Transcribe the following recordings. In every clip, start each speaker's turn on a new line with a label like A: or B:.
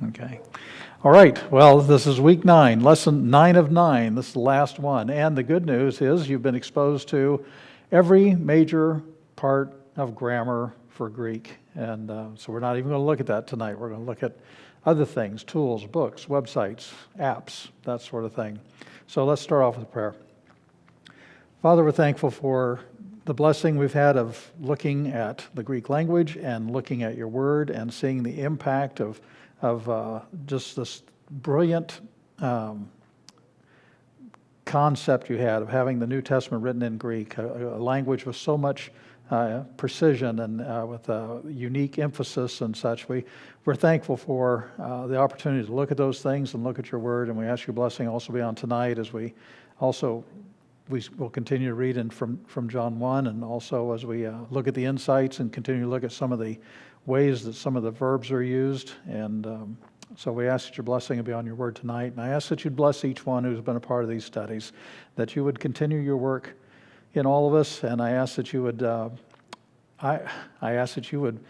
A: Okay. All right. Well, this is week 9, lesson 9 of 9. This is the last one. And the good news is you've been exposed to every major part of grammar for Greek. And so we're not even going to look at that tonight. We're going to look at other things, tools, books, websites, apps, that sort of thing. So let's start off with prayer. Father, we're thankful for the blessing we've had of looking at the Greek language and looking at your word and seeing the impact of just this brilliant concept you had of having the New Testament written in Greek, a language with so much precision and with a unique emphasis and such. We're thankful for the opportunity to look at those things and look at your word, and we ask your blessing also be on tonight as we will continue to read from John 1, and also as we look at the insights and continue to look at some of the ways that some of the verbs are used. And so we ask that your blessing will be on your word tonight. And I ask that you'd bless each one who's been a part of these studies, that you would continue your work in all of us. And I ask that you would, I ask that you would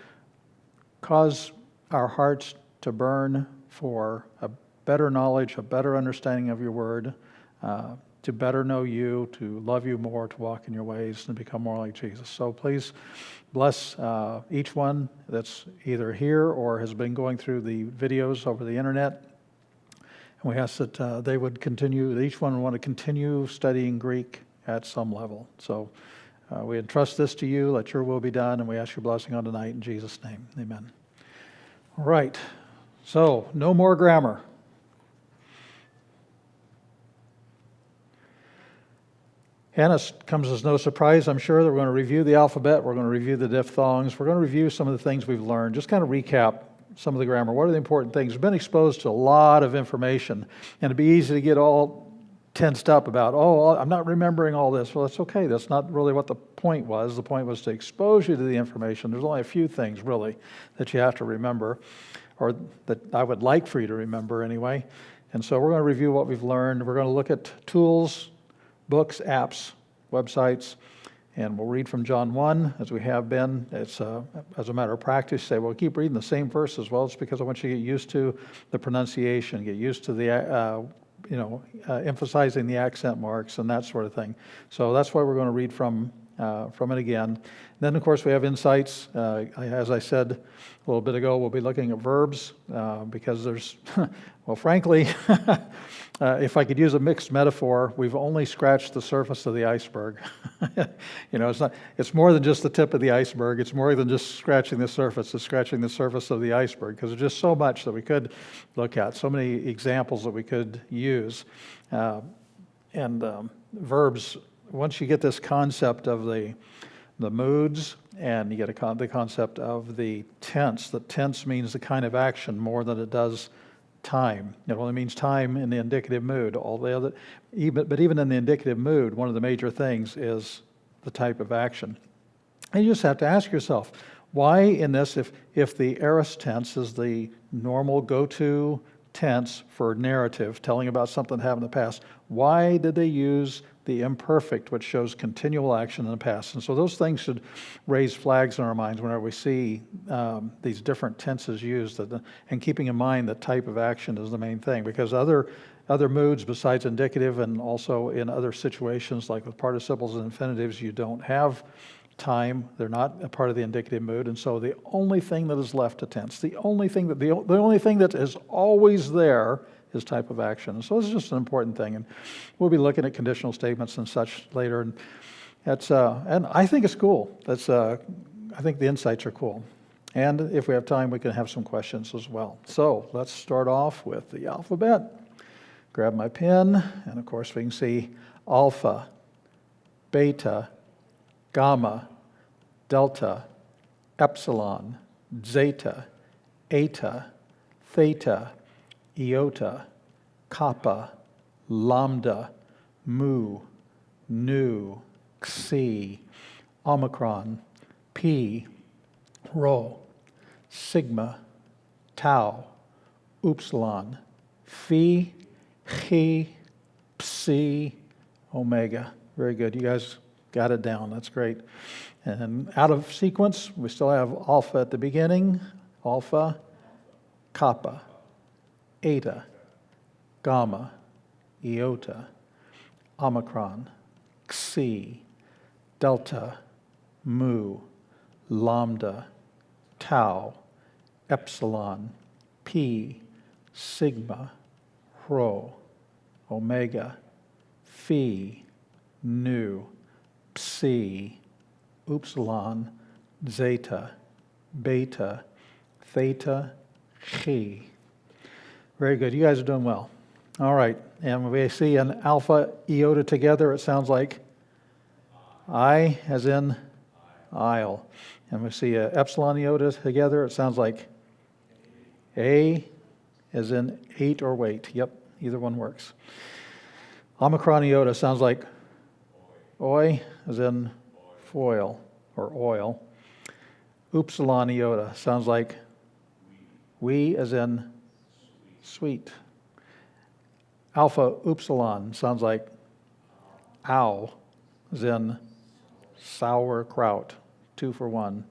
A: cause our hearts to burn for a better knowledge, a better understanding of your word, to better know you, to love you more, to walk in your ways, and become more like Jesus. So please bless each one that's either here or has been going through the videos over the internet. And we ask that they would continue, each one would want to continue studying Greek at some level. So we entrust this to you. Let your will be done, and we ask your blessing on tonight in Jesus' name. Amen. All right. So no more grammar. And it comes as no surprise, I'm sure, that we're going to review the alphabet, we're going to review the diphthongs, we're going to review some of the things we've learned, just kind of recap some of the grammar. What are the important things? We've been exposed to a lot of information, and it'd be easy to get all tensed up about, I'm not remembering all this. Well, that's okay. That's not really what the point was. The point was to expose you to the information. There's only a few things, really, that you have to remember, or that I would like for you to remember anyway. And so we're going to review what we've learned. We're going to look at tools, books, apps, websites, and we'll read from John 1 as we have been. It's as a matter of practice, say, well, keep reading the same verse as well. It's because I want you to get used to the pronunciation, get used to the, emphasizing the accent marks and that sort of thing. So that's why we're going to read from it again. Then, of course, we have insights. As I said a little bit ago, we'll be looking at verbs because there's, well, frankly, if I could use a mixed metaphor, we've only scratched the surface of the iceberg. It's more than just the tip of the iceberg. It's more than just scratching the surface. It's scratching the surface of the iceberg because there's just so much that we could look at, so many examples that we could use. Verbs, once you get this concept of the moods, and you get the concept of the tense. The tense means the kind of action more than it does time. It only means time in the indicative mood. But even in the indicative mood, one of the major things is the type of action. And you just have to ask yourself, why in this, if the aorist tense is the normal go-to tense for narrative, telling about something that happened in the past, why did they use the imperfect, which shows continual action in the past? And so those things should raise flags in our minds whenever we see these different tenses used, and keeping in mind that type of action is the main thing, because other moods besides indicative and also in other situations like with participles and infinitives, you don't have time. They're not a part of the indicative mood, and so the only thing that is left to tense, the only thing that is always there is type of action. So this is just an important thing, and we'll be looking at conditional statements and such later. And that's and I think it's cool. I think the insights are cool. And if we have time, we can have some questions as well. So let's start off with the alphabet. Grab my pen, and of course we can see alpha, beta, gamma, delta, epsilon, zeta, eta, theta, iota, kappa, lambda, mu, nu, xi, omicron, pi, rho, sigma, tau, upsilon, phi, chi, psi, omega. Very good. You guys got it down. That's great. And out of sequence, we still have alpha at the beginning, alpha, kappa, eta, gamma, iota, omicron, xi, delta, mu, lambda, tau, epsilon, pi, sigma, rho, omega, phi, nu, psi, upsilon, zeta, beta, theta, chi. Very good. You guys are doing well. All right. And when we see an alpha iota together, it sounds like I, as in aisle. And we see an epsilon iota together, it sounds like A, as in 8 or weight. Yep, either one works. Omicron iota sounds like oi, as in foil or oil. Upsilon iota sounds like we, as in sweet. Alpha upsilon sounds like ow, as in sauerkraut, 2 for 1.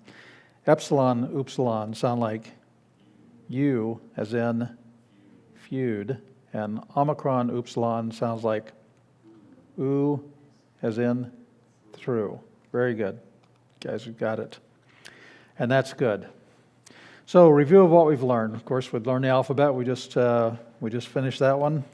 A: Epsilon upsilon sound like you, as in feud. And omicron upsilon sounds like oo, as in through. Very good. You guys have got it. And that's good. So, review of what we've learned. Of course, we've learned the alphabet. We just finished that one.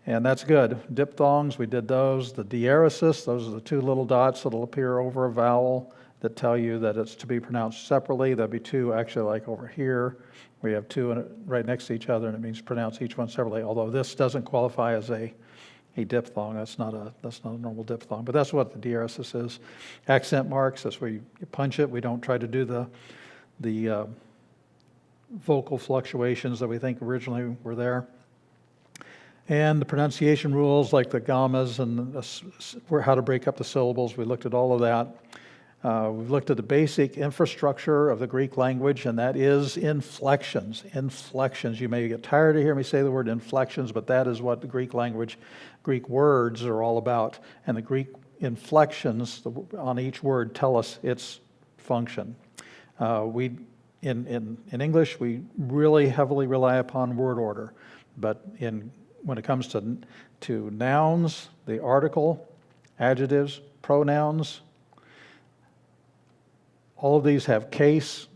A: And that's good. Diphthongs, we did those. The diaeresis, those are the 2 little dots that'll appear over a vowel that tell you that it's to be pronounced separately. There'll be 2 actually like over here. We have 2 right next to each other, and it means pronounce each one separately, although this doesn't qualify as a diphthong. That's not a normal diphthong, but that's what the diaeresis is. Accent marks, that's where you punch it. We don't try to do the vocal fluctuations that we think originally were there. And the pronunciation rules like the gammas and how to break up the syllables, we looked at all of that. We've looked at the basic infrastructure of the Greek language, and that is inflections. Inflections. You may get tired of hearing me say the word inflections, but that is what the Greek language, Greek words are all about. And the Greek inflections on each word tell us its function. In English, we really heavily rely upon word order, but when it comes to nouns, the article, adjectives, pronouns, all of these have case,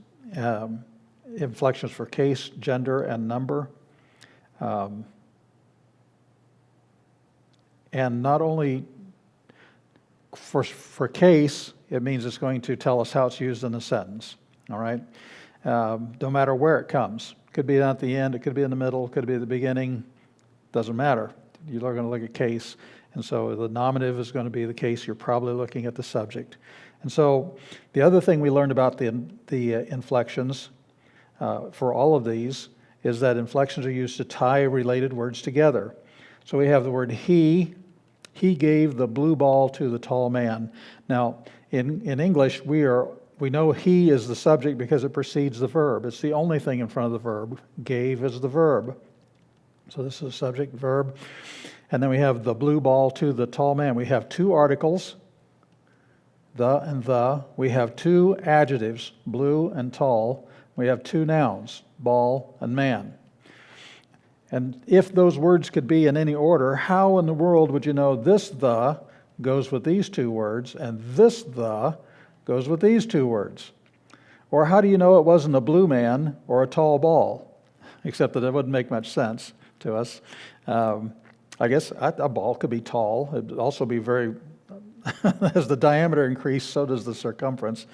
A: inflections for case, gender, and number. And not only for case, it means it's going to tell us how it's used in a sentence. All right? No matter where it comes. It could be at the end, it could be in the middle, it could be at the beginning. Doesn't matter. You're going to look at case. And so the nominative is going to be the case. You're probably looking at the subject. And so the other thing we learned about the inflections for all of these is that inflections are used to tie related words together. So we have the word he gave the blue ball to the tall man. Now, in English, we know he is the subject because it precedes the verb. It's the only thing in front of the verb. Gave is the verb. So this is a subject, verb. And then we have the blue ball to the tall man. We have 2 articles, the and the. We have 2 adjectives, blue and tall. We have 2 nouns, ball and man. And if those words could be in any order, how in the world would you know this the goes with these 2 words and this the goes with these 2 words? Or how do you know it wasn't a blue man or a tall ball? Except that it wouldn't make much sense to us. I guess a ball could be tall. It would also be very, as the diameter increased, so does the circumference.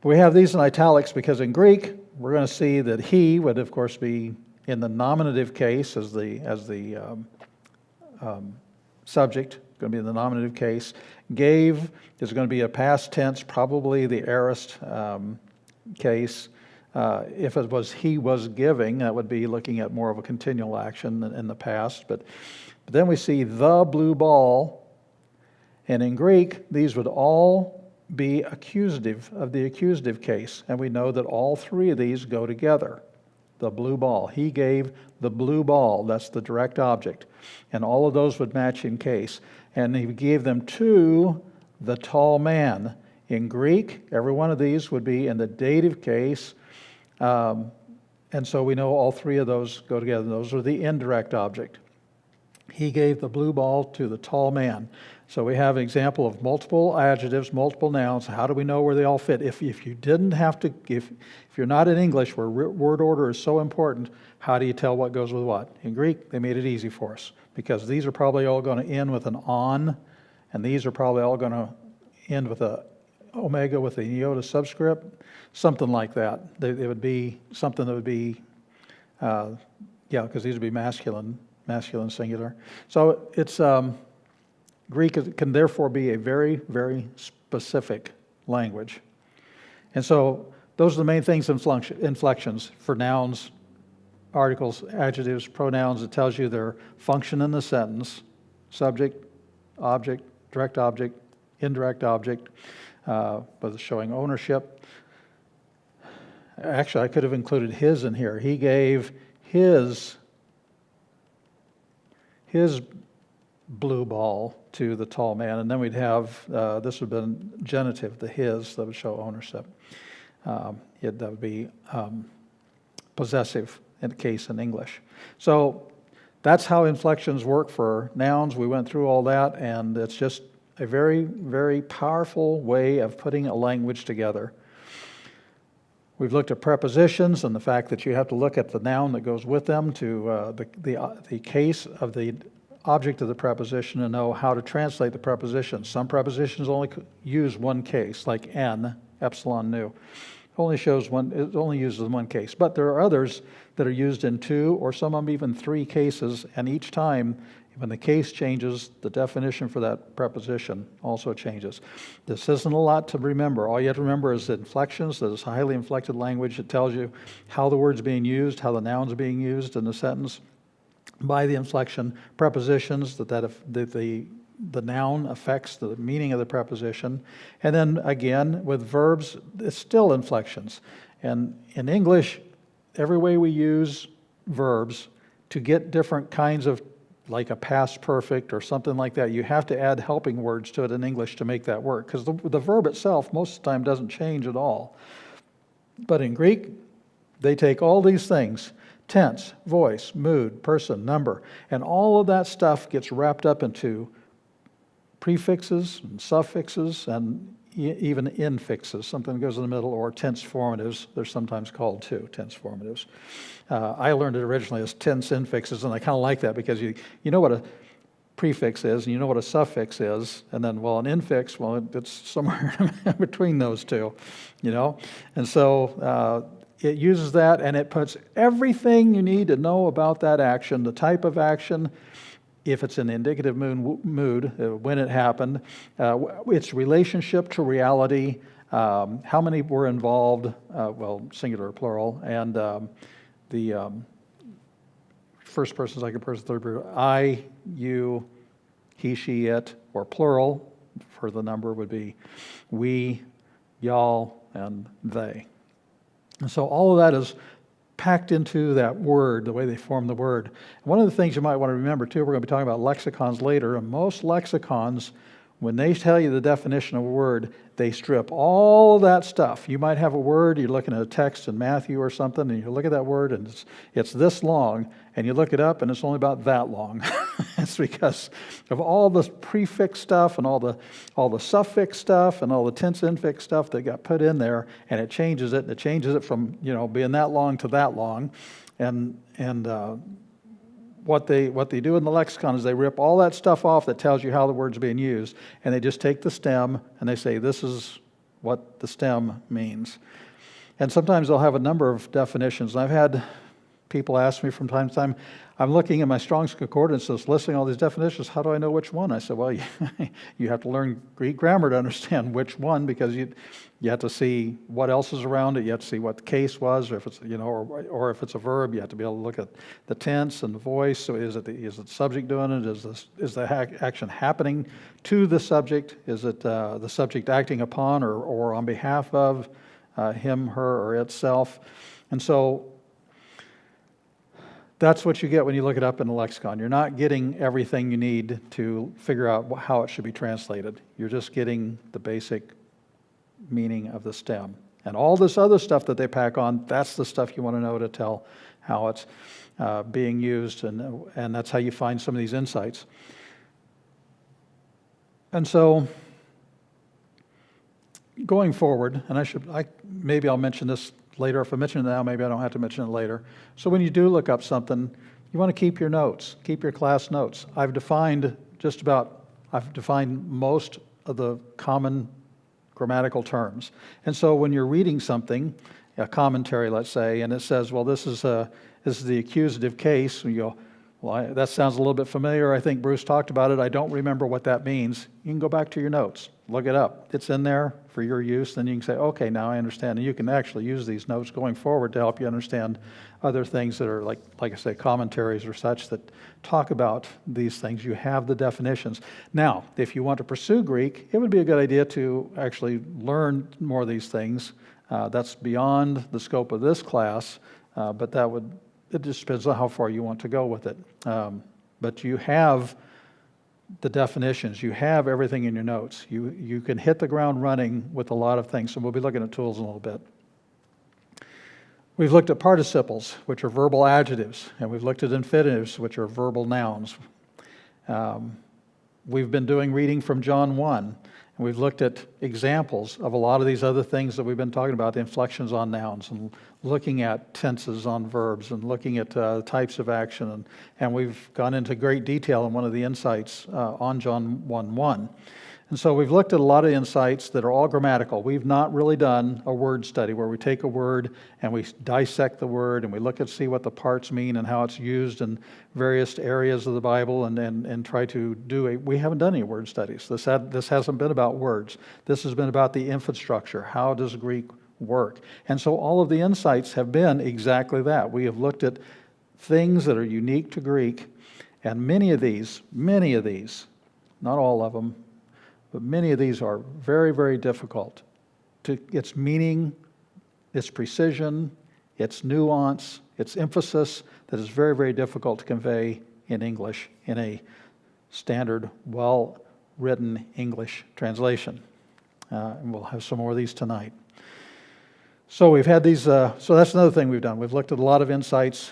A: We have these in italics because in Greek, we're going to see that he would, of course, be in the nominative case as the subject, going to be in the nominative case. Gave is going to be a past tense, probably the aorist case. If it was he was giving, that would be looking at more of a continual action in the past. But then we see the blue ball, and in Greek, these would all be accusative of the accusative case. And we know that all 3 of these go together. The blue ball. He gave the blue ball. That's the direct object. And all of those would match in case. And he gave them to the tall man. In Greek, every one of these would be in the dative case. And so we know all three of those go together. Those are the indirect object. He gave the blue ball to the tall man. So we have an example of multiple adjectives, multiple nouns. How do we know where they all fit? If you didn't have to, if you're not in English where word order is so important, how do you tell what goes with what? In Greek, they made it easy for us because these are probably all going to end with an on, and these are probably all going to end with a omega with a iota subscript, something like that. It would be something that would be, because these would be masculine singular. So it's Greek can therefore be a very, very specific language. And so those are the main things, inflections for nouns, articles, adjectives, pronouns. It tells you their function in the sentence, subject, object, direct object, indirect object, but showing ownership. Actually, I could have included his in here. He gave his blue ball to the tall man, and then we'd have, this would have been genitive, the his, that would show ownership. That would be possessive in the case in English. So that's how inflections work for nouns. We went through all that, and it's just a very, very powerful way of putting a language together. We've looked at prepositions and the fact that you have to look at the noun that goes with them to the case of the object of the preposition and know how to translate the preposition. Some prepositions only use one case, like n, epsilon nu. It only uses in one case. But there are others that are used in two or some of them even three cases, and each time when the case changes, the definition for that preposition also changes. This isn't a lot to remember. All you have to remember is the inflections. That is highly inflected language. It tells you how the word's being used, how the noun's being used in the sentence by the inflection. Prepositions, that the noun affects the meaning of the preposition. And then again, with verbs, it's still inflections. And in English, every way we use verbs to get different kinds of, like a past perfect or something like that, you have to add helping words to it in English to make that work, because the verb itself most of the time doesn't change at all. But in Greek, they take all these things, tense, voice, mood, person, number, and all of that stuff gets wrapped up into prefixes and suffixes and even infixes, something that goes in the middle, or tense formatives. They're sometimes called too, tense formatives. I learned it originally as tense infixes, and I kind of like that because you know what a prefix is and you know what a suffix is, and then, well, an infix, well, it's somewhere in between those two, you know? And so it uses that, and it puts everything you need to know about that action, the type of action, if it's an indicative mood, when it happened, its relationship to reality, how many were involved, singular or plural, and the first person, second person, third person, I, you, he, she, it, or plural for the number would be we, y'all, and they. And so all of that is packed into that word, the way they form the word. And one of the things you might want to remember too, we're going to be talking about lexicons later, and most lexicons, when they tell you the definition of a word, they strip all that stuff. You might have a word, you're looking at a text in Matthew or something, and you look at that word and it's this long, and you look it up and it's only about that long. It's because of all the prefix stuff and all the suffix stuff and all the tense infix stuff that got put in there, and it changes it from being that long to that long. And what they do in the lexicon is they rip all that stuff off that tells you how the word's being used, and they just take the stem and they say, this is what the stem means. And sometimes they'll have a number of definitions. And I've had people ask me from time to time, I'm looking at my Strong's Concordance, it's listing all these definitions, how do I know which one? I said, well, you have to learn Greek grammar to understand which one, because you have to see what else is around it, you have to see what the case was, or if it's, or if it's a verb, you have to be able to look at the tense and the voice. So is it the subject doing it? Is the action happening to the subject? Is it the subject acting upon or on behalf of him, her, or itself? And so that's what you get when you look it up in the lexicon. You're not getting everything you need to figure out how it should be translated. You're just getting the basic meaning of the stem. And all this other stuff that they pack on, that's the stuff you want to know to tell how it's being used, and that's how you find some of these insights. And so, going forward, and maybe I'll mention this later. If I mention it now, maybe I don't have to mention it later. So when you do look up something, you want to keep your notes, keep your class notes. I've defined most of the common grammatical terms. And so when you're reading something, a commentary, let's say, and it says, well, this is the accusative case, and you go, well, that sounds a little bit familiar. I think Bruce talked about it. I don't remember what that means. You can go back to your notes, look it up. It's in there for your use. Then you can say, okay, now I understand. And you can actually use these notes going forward to help you understand other things that are like I say, commentaries or such that talk about these things. You have the definitions. Now, if you want to pursue Greek, it would be a good idea to actually learn more of these things. That's beyond the scope of this class, but it just depends on how far you want to go with it. But you have the definitions. You have everything in your notes. You can hit the ground running with a lot of things. So we'll be looking at tools in a little bit. We've looked at participles, which are verbal adjectives, and we've looked at infinitives, which are verbal nouns. We've been doing reading from John 1, and we've looked at examples of a lot of these other things that we've been talking about, the inflections on nouns, and looking at tenses on verbs, and looking at types of action. And we've gone into great detail in one of the insights on John 1:1. And so we've looked at a lot of insights that are all grammatical. We've not really done a word study where we take a word and we dissect the word and we look at see what the parts mean and how it's used in various areas of the Bible and try to we haven't done any word studies. This hasn't been about words. This has been about the infrastructure. How does Greek work? And so all of the insights have been exactly that. We have looked at things that are unique to Greek, and many of these, not all of them, but many of these are very, very difficult. Its meaning, its precision, its nuance, its emphasis, that is very, very difficult to convey in English in a standard, well-written English translation. And we'll have some more of these tonight. So we've had these, so that's another thing we've done. We've looked at a lot of insights,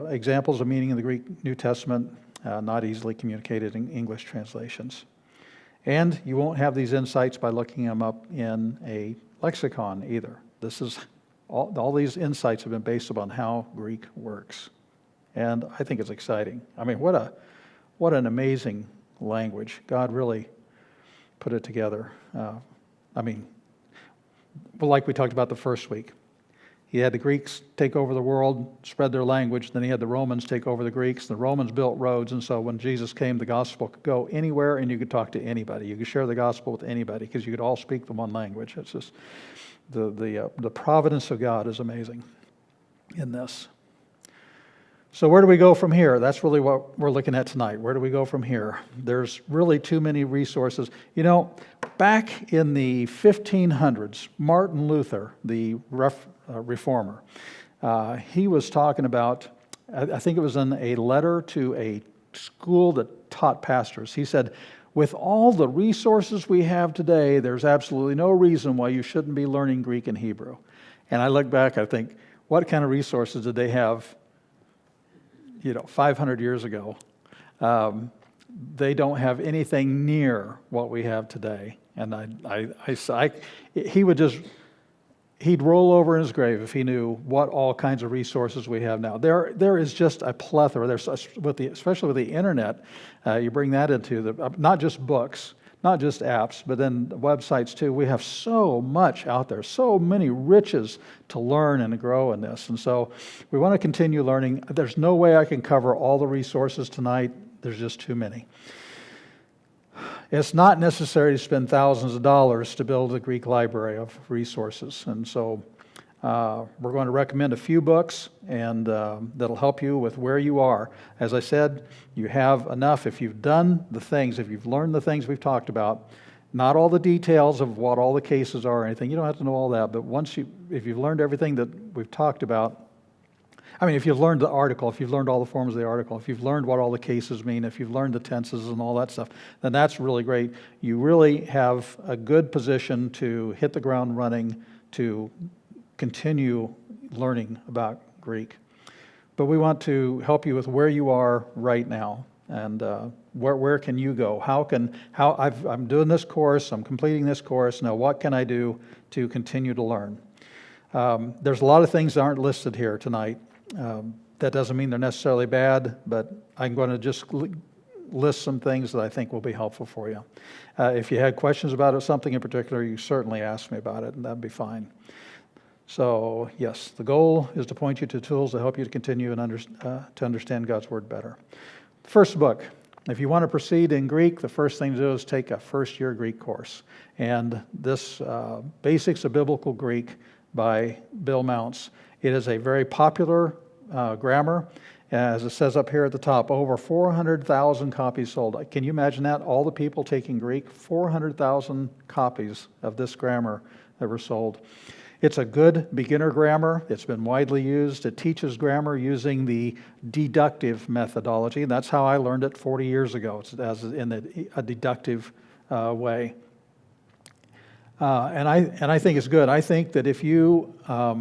A: examples of meaning in the Greek New Testament, not easily communicated in English translations. And you won't have these insights by looking them up in a lexicon either. This is all these insights have been based upon how Greek works. And I think it's exciting. I mean, what an amazing language. God really put it together. Like we talked about the first week. He had the Greeks take over the world, spread their language. Then he had the Romans take over the Greeks. The Romans built roads, and so when Jesus came, the gospel could go anywhere, and you could talk to anybody. You could share the gospel with anybody because you could all speak the one language. It's just the providence of God is amazing in this. So where do we go from here? That's really what we're looking at tonight. Where do we go from here? There's really too many resources. You know, back in the 1500s, Martin Luther, the reformer, he was talking about, I think it was in a letter to a school that taught pastors. He said, with all the resources we have today, there's absolutely no reason why you shouldn't be learning Greek and Hebrew. And I look back, I think, what kind of resources did they have 500 years ago? They don't have anything near what we have today. And he'd roll over in his grave if he knew what all kinds of resources we have now. There is just a plethora. Especially with the internet, you bring that into not just books, not just apps, but then websites too. We have so much out there, so many riches to learn and to grow in this. And so we want to continue learning. There's no way I can cover all the resources tonight. There's just too many. It's not necessary to spend thousands of dollars to build a Greek library of resources. And so we're going to recommend a few books and that'll help you with where you are. As I said, you have enough. If you've done the things, if you've learned the things we've talked about, not all the details of what all the cases are or anything, you don't have to know all that, but if you've learned everything that we've talked about, if you've learned the article, if you've learned all the forms of the article, if you've learned what all the cases mean, if you've learned the tenses and all that stuff, then that's really great. You really have a good position to hit the ground running, to continue learning about Greek. But we want to help you with where you are right now, and where can you go? I'm doing this course, I'm completing this course. Now, what can I do to continue to learn? There's a lot of things that aren't listed here tonight. That doesn't mean they're necessarily bad, but I'm going to just list some things that I think will be helpful for you. If you had questions about something in particular, you certainly ask me about it, and that'd be fine. So, yes, the goal is to point you to tools to help you to continue to understand God's Word better. First book. If you want to proceed in Greek, the first thing to do is take a first-year Greek course. And this Basics of Biblical Greek by Bill Mounts. It is a very popular grammar. As it says up here at the top, over 400,000 copies sold. Can you imagine that? All the people taking Greek, 400,000 copies of this grammar that were sold. It's a good beginner grammar. It's been widely used. It teaches grammar using the deductive methodology. That's how I learned it 40 years ago. It's in a deductive way. And I think it's good. I think that if you are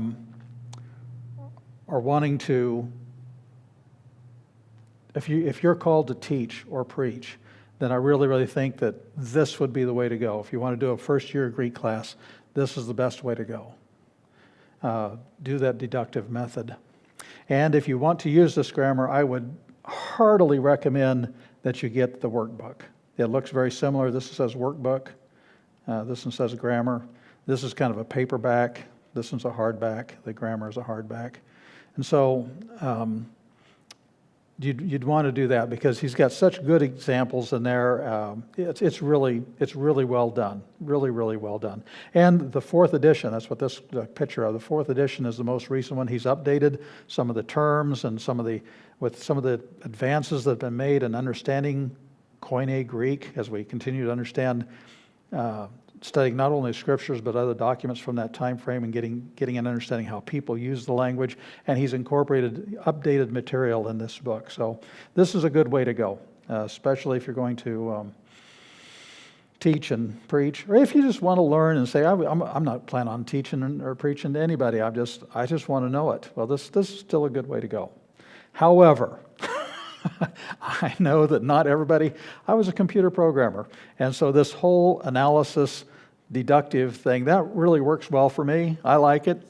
A: wanting to, if you're called to teach or preach, then I really, really think that this would be the way to go. If you want to do a first-year Greek class, this is the best way to go. Do that deductive method. And if you want to use this grammar, I would heartily recommend that you get the workbook. It looks very similar. This says workbook. This one says grammar. This is kind of a paperback. This one's a hardback. The grammar is a hardback. And so you'd want to do that because he's got such good examples in there. It's really well done. Really, really well done. And the fourth edition, that's what this picture of. The fourth edition is the most recent one. He's updated some of the terms and some of the advances that have been made in understanding Koine Greek as we continue to understand studying not only scriptures but other documents from that time frame and getting an understanding how people use the language. And he's incorporated updated material in this book. So this is a good way to go, especially if you're going to teach and preach, or if you just want to learn and say, I'm not planning on teaching or preaching to anybody. I just want to know it. Well, this is still a good way to go. However, I know that not everybody, I was a computer programmer, and so this whole analysis deductive thing, that really works well for me. I like it.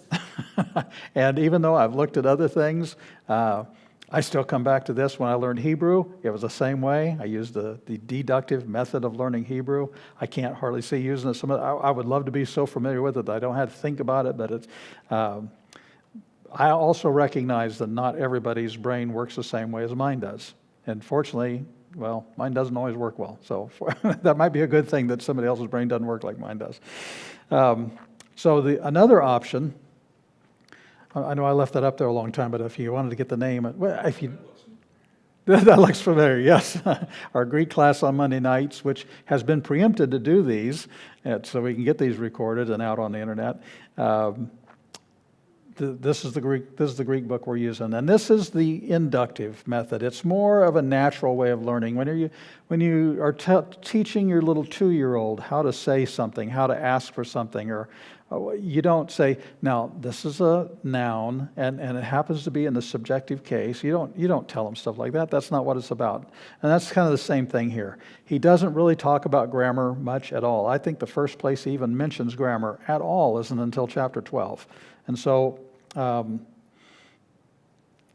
A: And even though I've looked at other things, I still come back to this. When I learned Hebrew, it was the same way. I used the deductive method of learning Hebrew. I can't hardly see using it. I would love to be so familiar with it that I don't have to think about it, but it's... I also recognize that not everybody's brain works the same way as mine does. And fortunately, well, mine doesn't always work well. So that might be a good thing that somebody else's brain doesn't work like mine does. So another option, I know I left that up there a long time, but if you wanted to get the name, that looks familiar, yes. Our Greek class on Monday nights, which has been preempted to do these, so we can get these recorded and out on the internet. This is the Greek book we're using, and this is the inductive method. It's more of a natural way of learning. When you are teaching your little 2-year-old how to say something, how to ask for something, or you don't say, now this is a noun, and it happens to be in the subjective case. You don't tell them stuff like that. That's not what it's about. And that's kind of the same thing here. He doesn't really talk about grammar much at all. I think the first place he even mentions grammar at all isn't until chapter 12. And so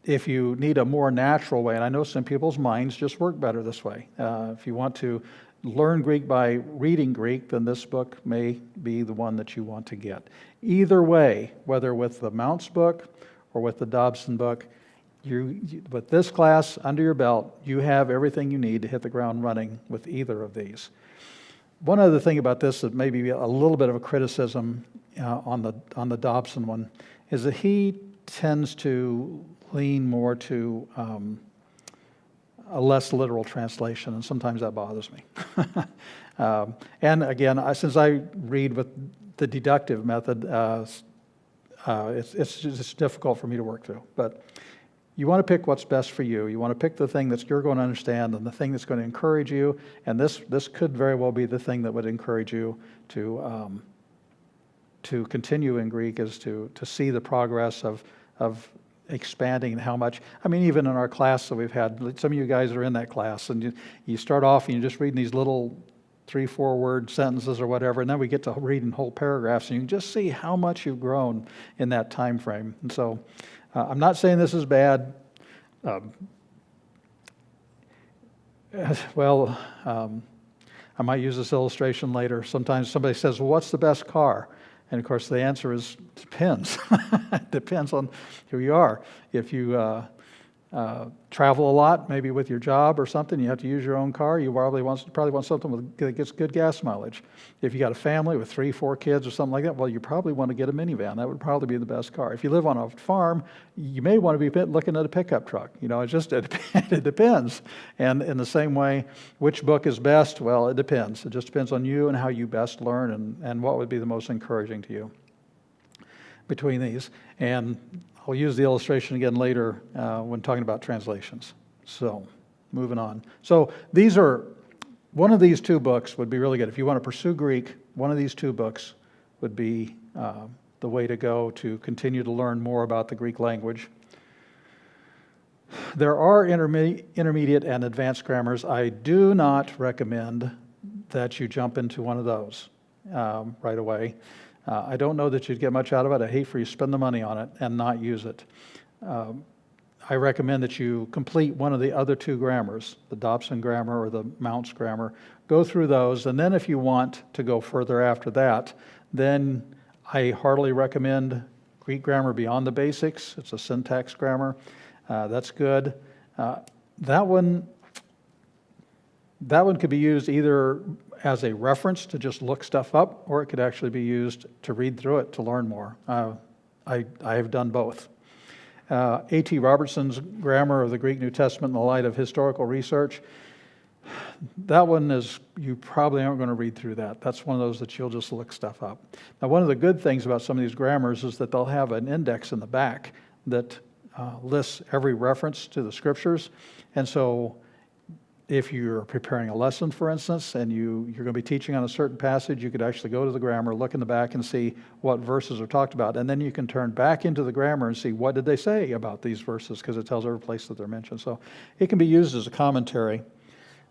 A: if you need a more natural way, and I know some people's minds just work better this way. If you want to learn Greek by reading Greek, then this book may be the one that you want to get. Either way, whether with the Mounts book or with the Dobson book, with this class under your belt, you have everything you need to hit the ground running with either of these. One other thing about this that may be a little bit of a criticism on the Dobson one is that he tends to lean more to a less literal translation, and sometimes that bothers me. And again, since I read with the deductive method, it's just difficult for me to work through. But you want to pick what's best for you. You want to pick the thing that you're going to understand and the thing that's going to encourage you. And this could very well be the thing that would encourage you to to continue in Greek is to see the progress of expanding and how much. I mean, even in our class that we've had, some of you guys are in that class, and you start off and you're just reading these little 3-4 word sentences or whatever, and then we get to reading whole paragraphs, and you can just see how much you've grown in that time frame. And so I'm not saying this is bad. I might use this illustration later. Sometimes somebody says, well, what's the best car? And of course the answer is, depends. It depends on who you are. If you travel a lot, maybe with your job or something, you have to use your own car, you probably want something that gets good gas mileage. If you got a family with 3-4 kids or something like that, well, you probably want to get a minivan. That would probably be the best car. If you live on a farm, you may want to be looking at a pickup truck. It depends. And in the same way, which book is best? Well, it depends. It just depends on you and how you best learn and what would be the most encouraging to you between these. And I'll use the illustration again later when talking about translations. So, moving on. So one of these 2 books would be really good. If you want to pursue Greek, one of these 2 books would be the way to go to continue to learn more about the Greek language. There are intermediate and advanced grammars. I do not recommend that you jump into one of those right away. I don't know that you'd get much out of it. I hate for you to spend the money on it and not use it. I recommend that you complete one of the other 2 grammars, the Dobson grammar or the Mounce grammar. Go through those, and then if you want to go further after that, then I heartily recommend Greek grammar beyond the basics. It's a syntax grammar. That's good. That one could be used either as a reference to just look stuff up, or it could actually be used to read through it to learn more. I have done both. A.T. Robertson's Grammar of the Greek New Testament in the Light of Historical Research, that one is, you probably aren't going to read through that. That's one of those that you'll just look stuff up. Now, one of the good things about some of these grammars is that they'll have an index in the back that lists every reference to the scriptures. And so if you're preparing a lesson, for instance, and you're going to be teaching on a certain passage, you could actually go to the grammar, look in the back, and see what verses are talked about. And then you can turn back into the grammar and see what did they say about these verses, because it tells every place that they're mentioned. So it can be used as a commentary.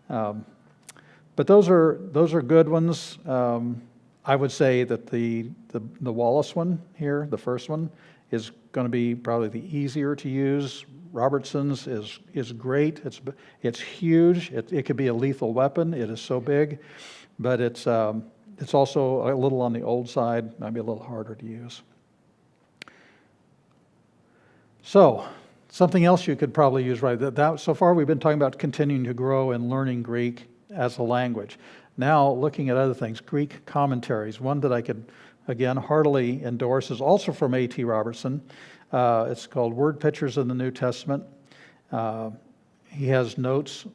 A: But those are good ones. I would say that the Wallace one here, the first one, is going to be probably the easier to use. Robertson's is great. It's huge. It could be a lethal weapon. It is so big, but it's also a little on the old side, maybe a little harder to use. So something else you could probably use, right? So far we've been talking about continuing to grow and learning Greek as a language. Now looking at other things, Greek commentaries. One that I could again heartily endorse is also from A.T. Robertson. It's called Word Pictures in the New Testament. He has notes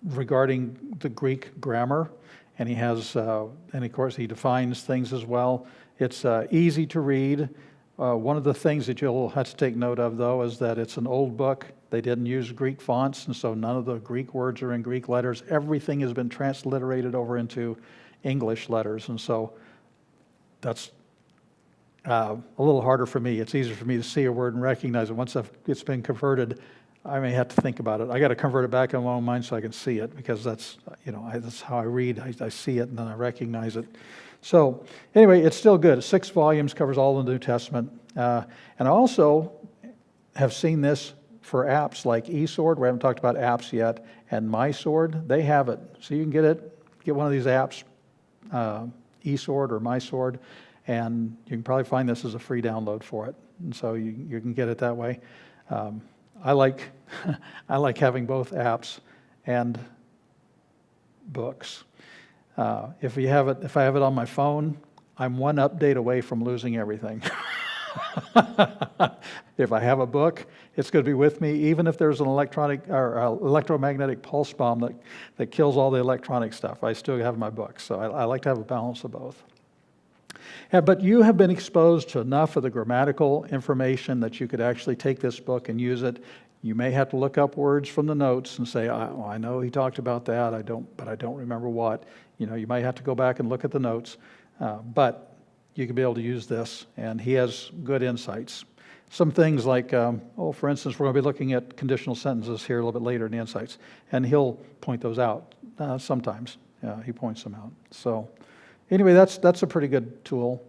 A: regarding the Greek grammar, and he has, and of course he defines things as well. It's easy to read. One of the things that you'll have to take note of, though, is that it's an old book. They didn't use Greek fonts, and so none of the Greek words are in Greek letters. Everything has been transliterated over into English letters, and so that's a little harder for me. It's easier for me to see a word and recognize it. Once it's been converted, I may have to think about it. I got to convert it back in my own mind so I can see it, because that's how I read. I see it and then I recognize it. So anyway, it's still good. 6 volumes, covers all the New Testament. And I also have seen this for apps like eSword. We haven't talked about apps yet. And MySword, they have it. So you can get one of these apps, eSword or MySword, and you can probably find this as a free download for it. And so you can get it that way. I like having both apps and books. If I have it on my phone, I'm one update away from losing everything. If I have a book, it's going to be with me, even if there's an electronic or electromagnetic pulse bomb that kills all the electronic stuff. I still have my books, so I like to have a balance of both. Yeah, but you have been exposed to enough of the grammatical information that you could actually take this book and use it. You may have to look up words from the notes and say, I know he talked about that, but I don't remember what. You might have to go back and look at the notes, but you can be able to use this, and he has good insights. Some things like, for instance, we're going to be looking at conditional sentences here a little bit later in the insights, and he'll point those out sometimes. He points them out. So anyway, that's a pretty good tool.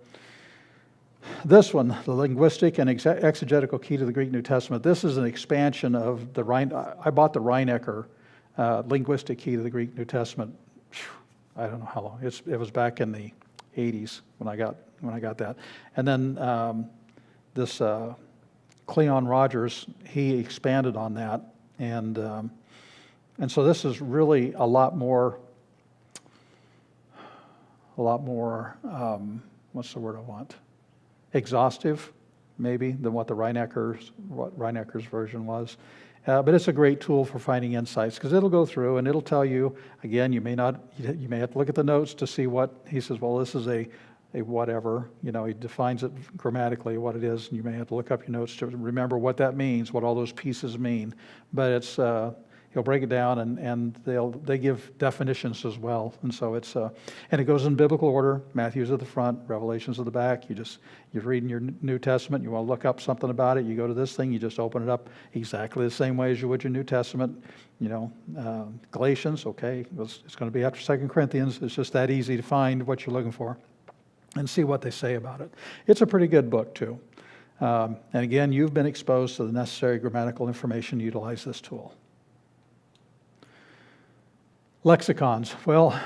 A: This one, the linguistic and exegetical key to the Greek New Testament, this is an expansion of the I bought the Reinecker linguistic key to the Greek New Testament. I don't know how long. It was back in the 80s when I got that. And then this Cleon Rogers, he expanded on that, and so this is really a lot more. What's the word I want? Exhaustive, maybe, than what Reinecker's version was. But it's a great tool for finding insights, because it'll go through and it'll tell you, again, you may have to look at the notes to see what, he says, well, this is a whatever, he defines it grammatically what it is, and you may have to look up your notes to remember what that means, what all those pieces mean. But it's, he'll break it down, and they give definitions as well. And so and it goes in biblical order. Matthew's at the front, Revelation's at the back. You're reading your New Testament, you want to look up something about it, you go to this thing, you just open it up exactly the same way as you would your New Testament. Galatians, okay, it's going to be after 2 Corinthians. It's just that easy to find what you're looking for and see what they say about it. It's a pretty good book, too. And again, you've been exposed to the necessary grammatical information to utilize this tool. Lexicons. Well,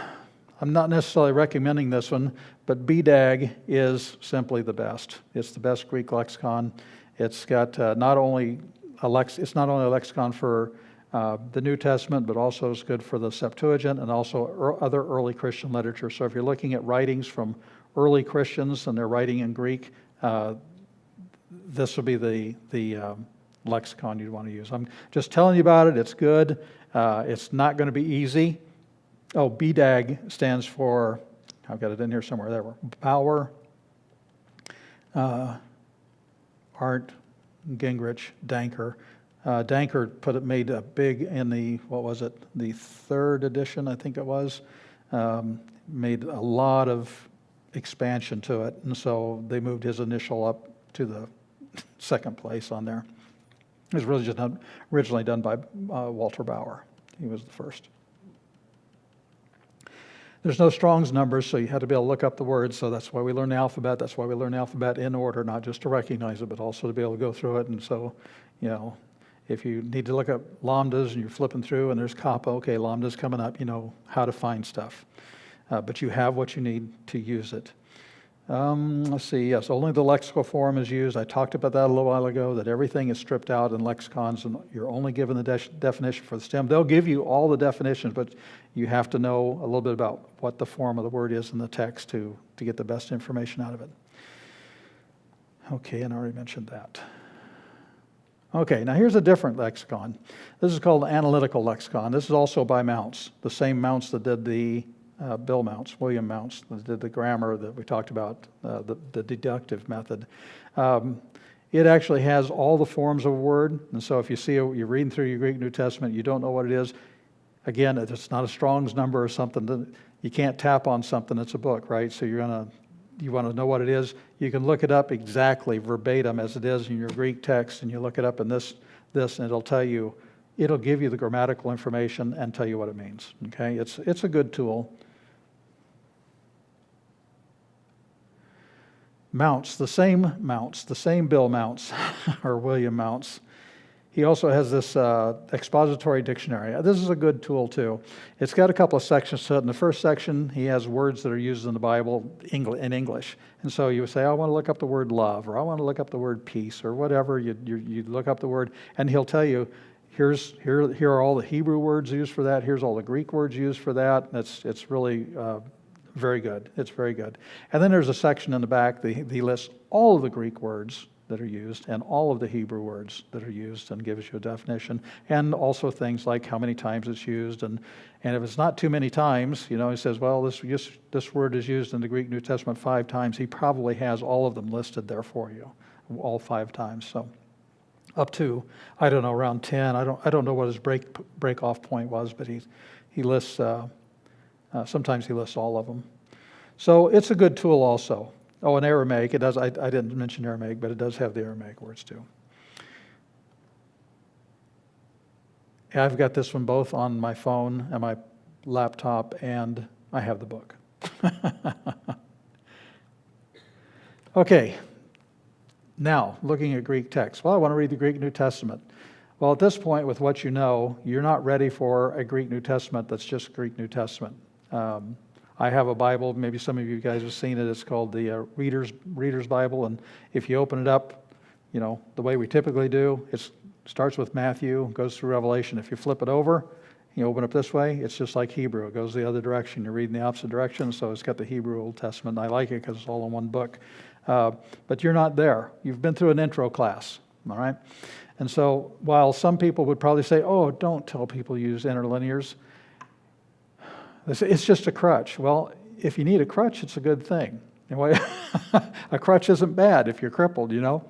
A: I'm not necessarily recommending this one, but BDAG is simply the best. It's the best Greek lexicon. It's got not only a lexicon for the New Testament, but also is good for the Septuagint and also other early Christian literature. So if you're looking at writings from early Christians and they're writing in Greek, this will be the lexicon you'd want to use. I'm just telling you about it. It's good. It's not going to be easy. BDAG stands for, I've got it in here somewhere. There, Bauer, Art, Gingrich, Danker. Danker made a big in the, the third edition, I think it was. Made a lot of expansion to it, and so they moved his initial up to the second place on there. It was really just originally done by Walter Bauer. He was the first. There's no Strong's numbers, so you had to be able to look up the words, so that's why we learn the alphabet. That's why we learn the alphabet in order, not just to recognize it, but also to be able to go through it. And so, if you need to look up lambdas and you're flipping through and there's kappa, okay, lambda's coming up, you know how to find stuff. But you have what you need to use it. Let's see, yes, only the lexical form is used. I talked about that a little while ago, that everything is stripped out in lexicons and you're only given the definition for the stem. They'll give you all the definitions, but you have to know a little bit about what the form of the word is in the text to get the best information out of it. Okay, and I already mentioned that. Okay, now here's a different lexicon. This is called the analytical lexicon. This is also by Mounce, the same Mounce that did the Bill Mounce, William Mounce, that did the grammar that we talked about, the deductive method. It actually has all the forms of a word, and so if you see you're reading through your Greek New Testament, you don't know what it is. Again, it's not a Strong's number or something. That you can't tap on something that's a book, right? So you want to know what it is. You can look it up exactly verbatim as it is in your Greek text, and you look it up in this, and it'll give you the grammatical information and tell you what it means. Okay, it's a good tool. Mounce, the same Bill Mounce, or William Mounce. He also has this expository dictionary. This is a good tool too. It's got a couple of sections to it. In the first section, he has words that are used in the Bible in English. And so you say, I want to look up the word love, or I want to look up the word peace, or whatever. You look up the word, and he'll tell you, here are all the Hebrew words used for that. Here's all the Greek words used for that. It's really very good. It's very good. And then there's a section in the back that he lists all of the Greek words that are used and all of the Hebrew words that are used and gives you a definition, and also things like how many times it's used. And if it's not too many times, he says, well, this word is used in the Greek New Testament 5 times. He probably has all of them listed there for you, all 5 times. So up to, I don't know, around 10. I don't know what his break off point was, but he lists, sometimes he lists all of them. So it's a good tool also. Oh, and Aramaic, it does, I didn't mention Aramaic, but it does have the Aramaic words too. I've got this one both on my phone and my laptop, and I have the book. Okay, now looking at Greek text. Well, I want to read the Greek New Testament. Well, at this point, with what you know, you're not ready for a Greek New Testament that's just Greek New Testament. I have a Bible, maybe some of you guys have seen it, it's called the Reader's Bible, and if you open it up, you know, the way we typically do, it starts with Matthew, goes through Revelation. If you flip it over, you open up this way, it's just like Hebrew. It goes the other direction. You're reading the opposite direction, so it's got the Hebrew Old Testament, and I like it because it's all in one book. But you're not there. You've been through an intro class, all right? And so while some people would probably say, oh, don't tell people to use interlinears, it's just a crutch. Well, if you need a crutch, it's a good thing. Anyway, a crutch isn't bad if you're crippled, you know?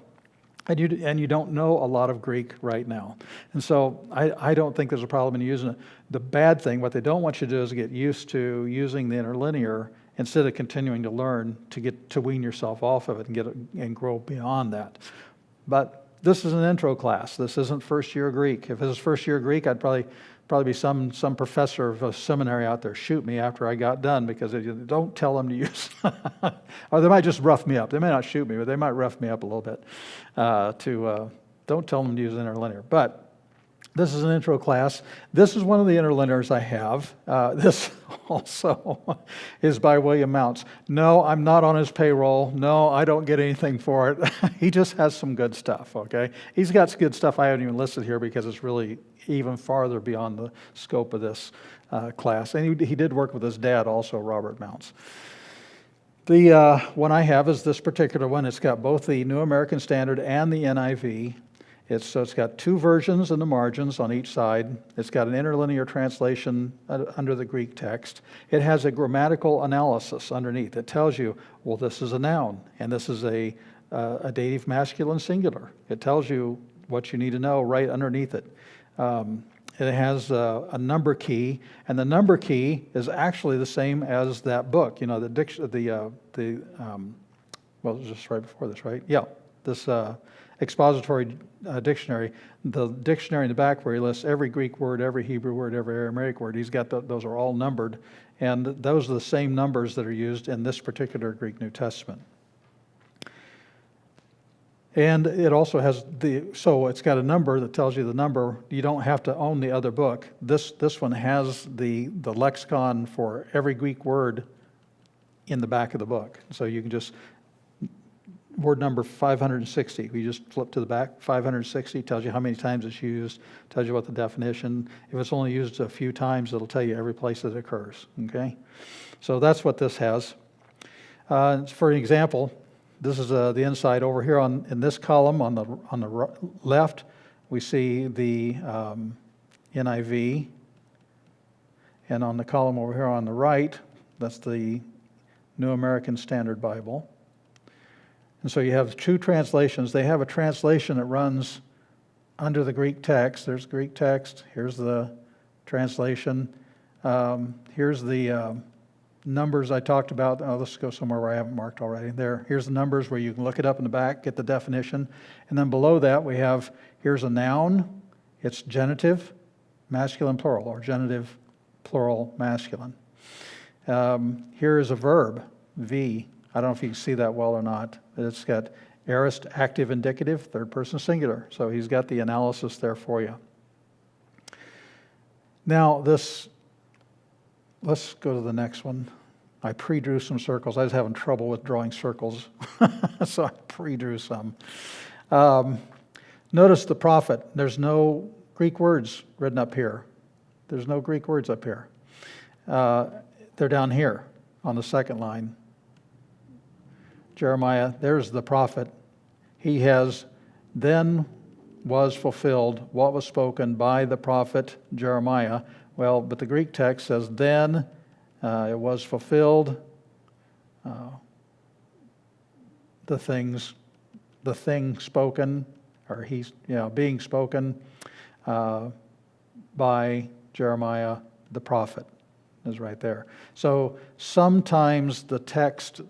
A: And you don't know a lot of Greek right now. And so I don't think there's a problem in using it. The bad thing, what they don't want you to do is get used to using the interlinear instead of continuing to learn to wean yourself off of it and grow beyond that. But this is an intro class. This isn't first year Greek. If this is first year Greek, I'd probably be some professor of a seminary out there shoot me after I got done because don't tell them to use, or they might just rough me up. They may not shoot me, but they might rough me up a little bit. Don't tell them to use interlinear. But this is an intro class. This is one of the interlinears I have. This also is by William Mounts. No, I'm not on his payroll. No, I don't get anything for it. He just has some good stuff, okay? He's got some good stuff I haven't even listed here because it's really even farther beyond the scope of this class. And he did work with his dad also, Robert Mounts. The one I have is this particular one. It's got both the New American Standard and the NIV. It's got two versions in the margins on each side. It's got an interlinear translation under the Greek text. It has a grammatical analysis underneath. It tells you, well, this is a noun, and this is a dative masculine singular. It tells you what you need to know right underneath it. It has a number key, and the number key is actually the same as that book. You know, well, it was just right before this, right? Yeah, this expository dictionary. The dictionary in the back where he lists every Greek word, every Hebrew word, every Aramaic word. He's got those are all numbered, and those are the same numbers that are used in this particular Greek New Testament. And it also has so it's got a number that tells you the number. You don't have to own the other book. This one has the lexicon for every Greek word in the back of the book. So you can just, word number 560, you just flip to the back, 560 tells you how many times it's used, tells you what the definition. If it's only used a few times, it'll tell you every place that it occurs, okay? So that's what this has. For an example, this is the inside over here in this column on the left. We see the NIV, and on the column over here on the right, that's the New American Standard Bible. And so you have two translations. They have a translation that runs under the Greek text. There's Greek text. Here's the translation. Here's the numbers I talked about. Oh, let's go somewhere where I haven't marked already. There. Here's the numbers where you can look it up in the back, get the definition. And then below that we have, here's a noun. It's genitive, masculine plural, or genitive, plural, masculine. Here is a verb, V. I don't know if you can see that well or not. It's got aorist, active, indicative, third person singular. So he's got the analysis there for you. Now let's go to the next one. I pre-drew some circles. I was having trouble with drawing circles, so I pre-drew some. Notice the prophet. There's no Greek words written up here. There's no Greek words up here. They're down here on the second line. Jeremiah, there's the prophet. He has, then was fulfilled what was spoken by the prophet Jeremiah. Well, but the Greek text says, then it was fulfilled, the thing spoken or he's, being spoken by Jeremiah the prophet is right there. So sometimes the text,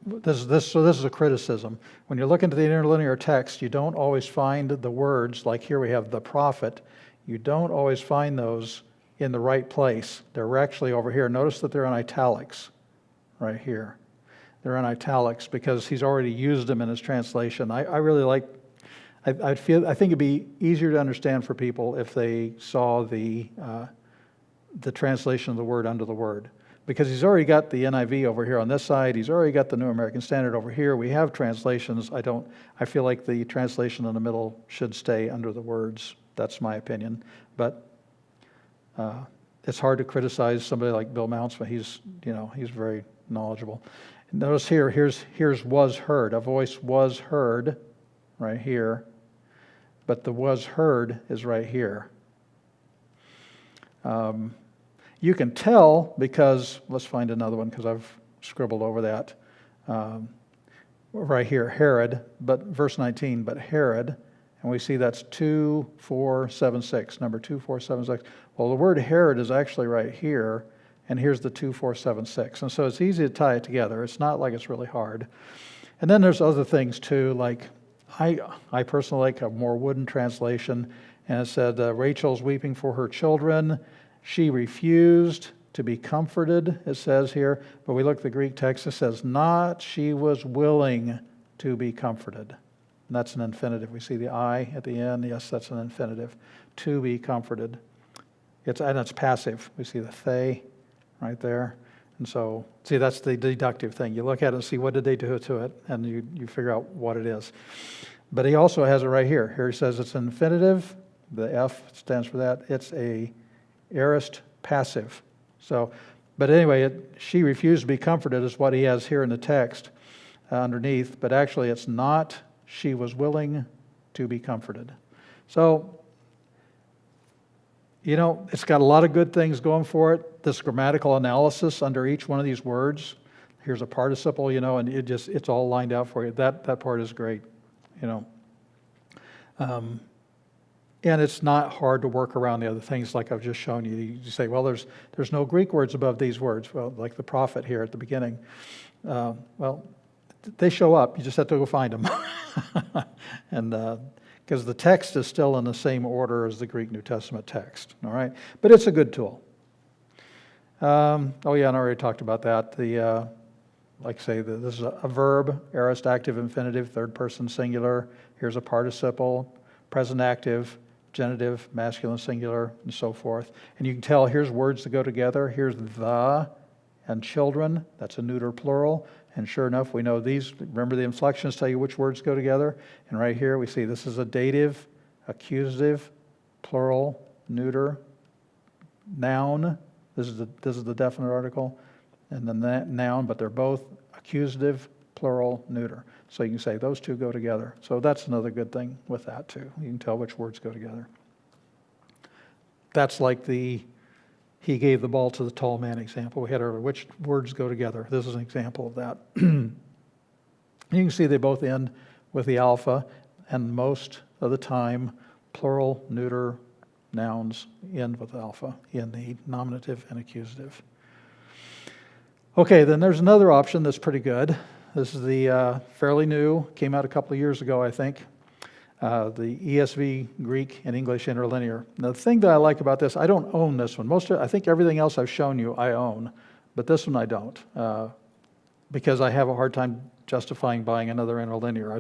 A: so this is a criticism. When you look into the interlinear text, you don't always find the words, like here we have the prophet, you don't always find those in the right place. They're actually over here. Notice that they're in italics right here. They're in italics because he's already used them in his translation. I really like, I think it'd be easier to understand for people if they saw the translation of the word under the word. Because he's already got the NIV over here on this side, he's already got the New American Standard over here. We have translations. I feel like the translation in the middle should stay under the words. That's my opinion. But it's hard to criticize somebody like Bill Mounts, but he's very knowledgeable. Notice here's was heard. A voice was heard right here, but the was heard is right here. You can tell because, let's find another one because I've scribbled over that. Right here, Herod, but verse 19, but Herod, and we see that's 2476, number 2476. Well, the word Herod is actually right here, and here's the 2476. And so it's easy to tie it together. It's not like it's really hard. And then there's other things too, like I personally like a more wooden translation, and it said, Rachel's weeping for her children. She refused to be comforted, it says here. But we look at the Greek text, it says, not she was willing to be comforted. And that's an infinitive. We see the I at the end. Yes, that's an infinitive. To be comforted. And it's passive. We see the they right there. And so, see, that's the deductive thing. You look at it and see what did they do to it, and you figure out what it is. But he also has it right here. Here he says it's an infinitive. The F stands for that. It's a aorist passive. So, but anyway, she refused to be comforted is what he has here in the text underneath. But actually, it's not she was willing to be comforted. So, it's got a lot of good things going for it. This grammatical analysis under each one of these words. Here's a participle, and it's all lined out for you. That part is great, And it's not hard to work around the other things like I've just shown you. You say, well, there's no Greek words above these words. Well, like the prophet here at the beginning. Well, they show up. You just have to go find them. And because the text is still in the same order as the Greek New Testament text. All right? But it's a good tool. And I already talked about that. Like I say, this is a verb, aorist active infinitive, third person singular. Here's a participle, present active, genitive, masculine singular, and so forth. And you can tell here's words that go together. Here's the and children. That's a neuter plural. And sure enough, we know these. Remember the inflections tell you which words go together. And right here we see this is a dative, accusative, plural, neuter, noun. This is the definite article. And then that noun, but they're both accusative, plural, neuter. So you can say those two go together. So that's another good thing with that too. You can tell which words go together. That's like he gave the ball to the tall man example. We had which words go together. This is an example of that. You can see they both end with the alpha, and most of the time, plural, neuter nouns end with alpha in the nominative and accusative. Okay, then there's another option that's pretty good. This is the fairly new, came out a couple of years ago, I think. The ESV Greek and English Interlinear. Now, the thing that I like about this, I don't own this one. I think everything else I've shown you, I own, but this one I don't, because I have a hard time justifying buying another interlinear. I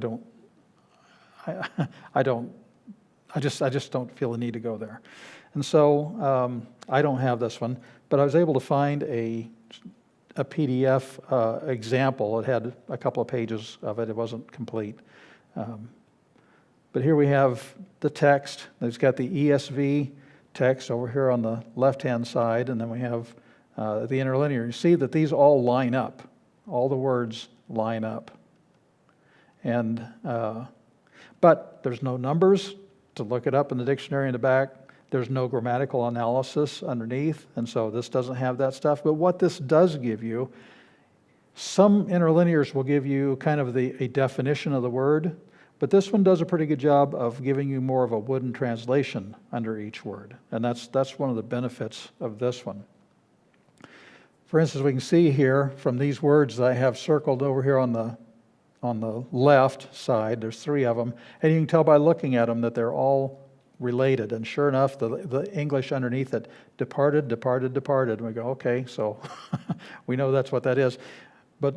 A: just don't feel the need to go there, and so I don't have this one. But I was able to find a PDF example. It had a couple of pages of it. It wasn't complete. But here we have the text. It's got the ESV text over here on the left-hand side, and then we have the interlinear. You see that these all line up. All the words line up. And but there's no numbers to look it up in the dictionary in the back. There's no grammatical analysis underneath, and so this doesn't have that stuff. But what this does give you, some interlinears will give you kind of a definition of the word, But this one does a pretty good job of giving you more of a wooden translation under each word. And that's one of the benefits of this one. For instance, we can see here from these words that I have circled over here on the left side, there's 3 of them, and you can tell by looking at them that they're all related. And sure enough, the English underneath it, departed, departed, departed. And we go, okay, so we know that's what that is. But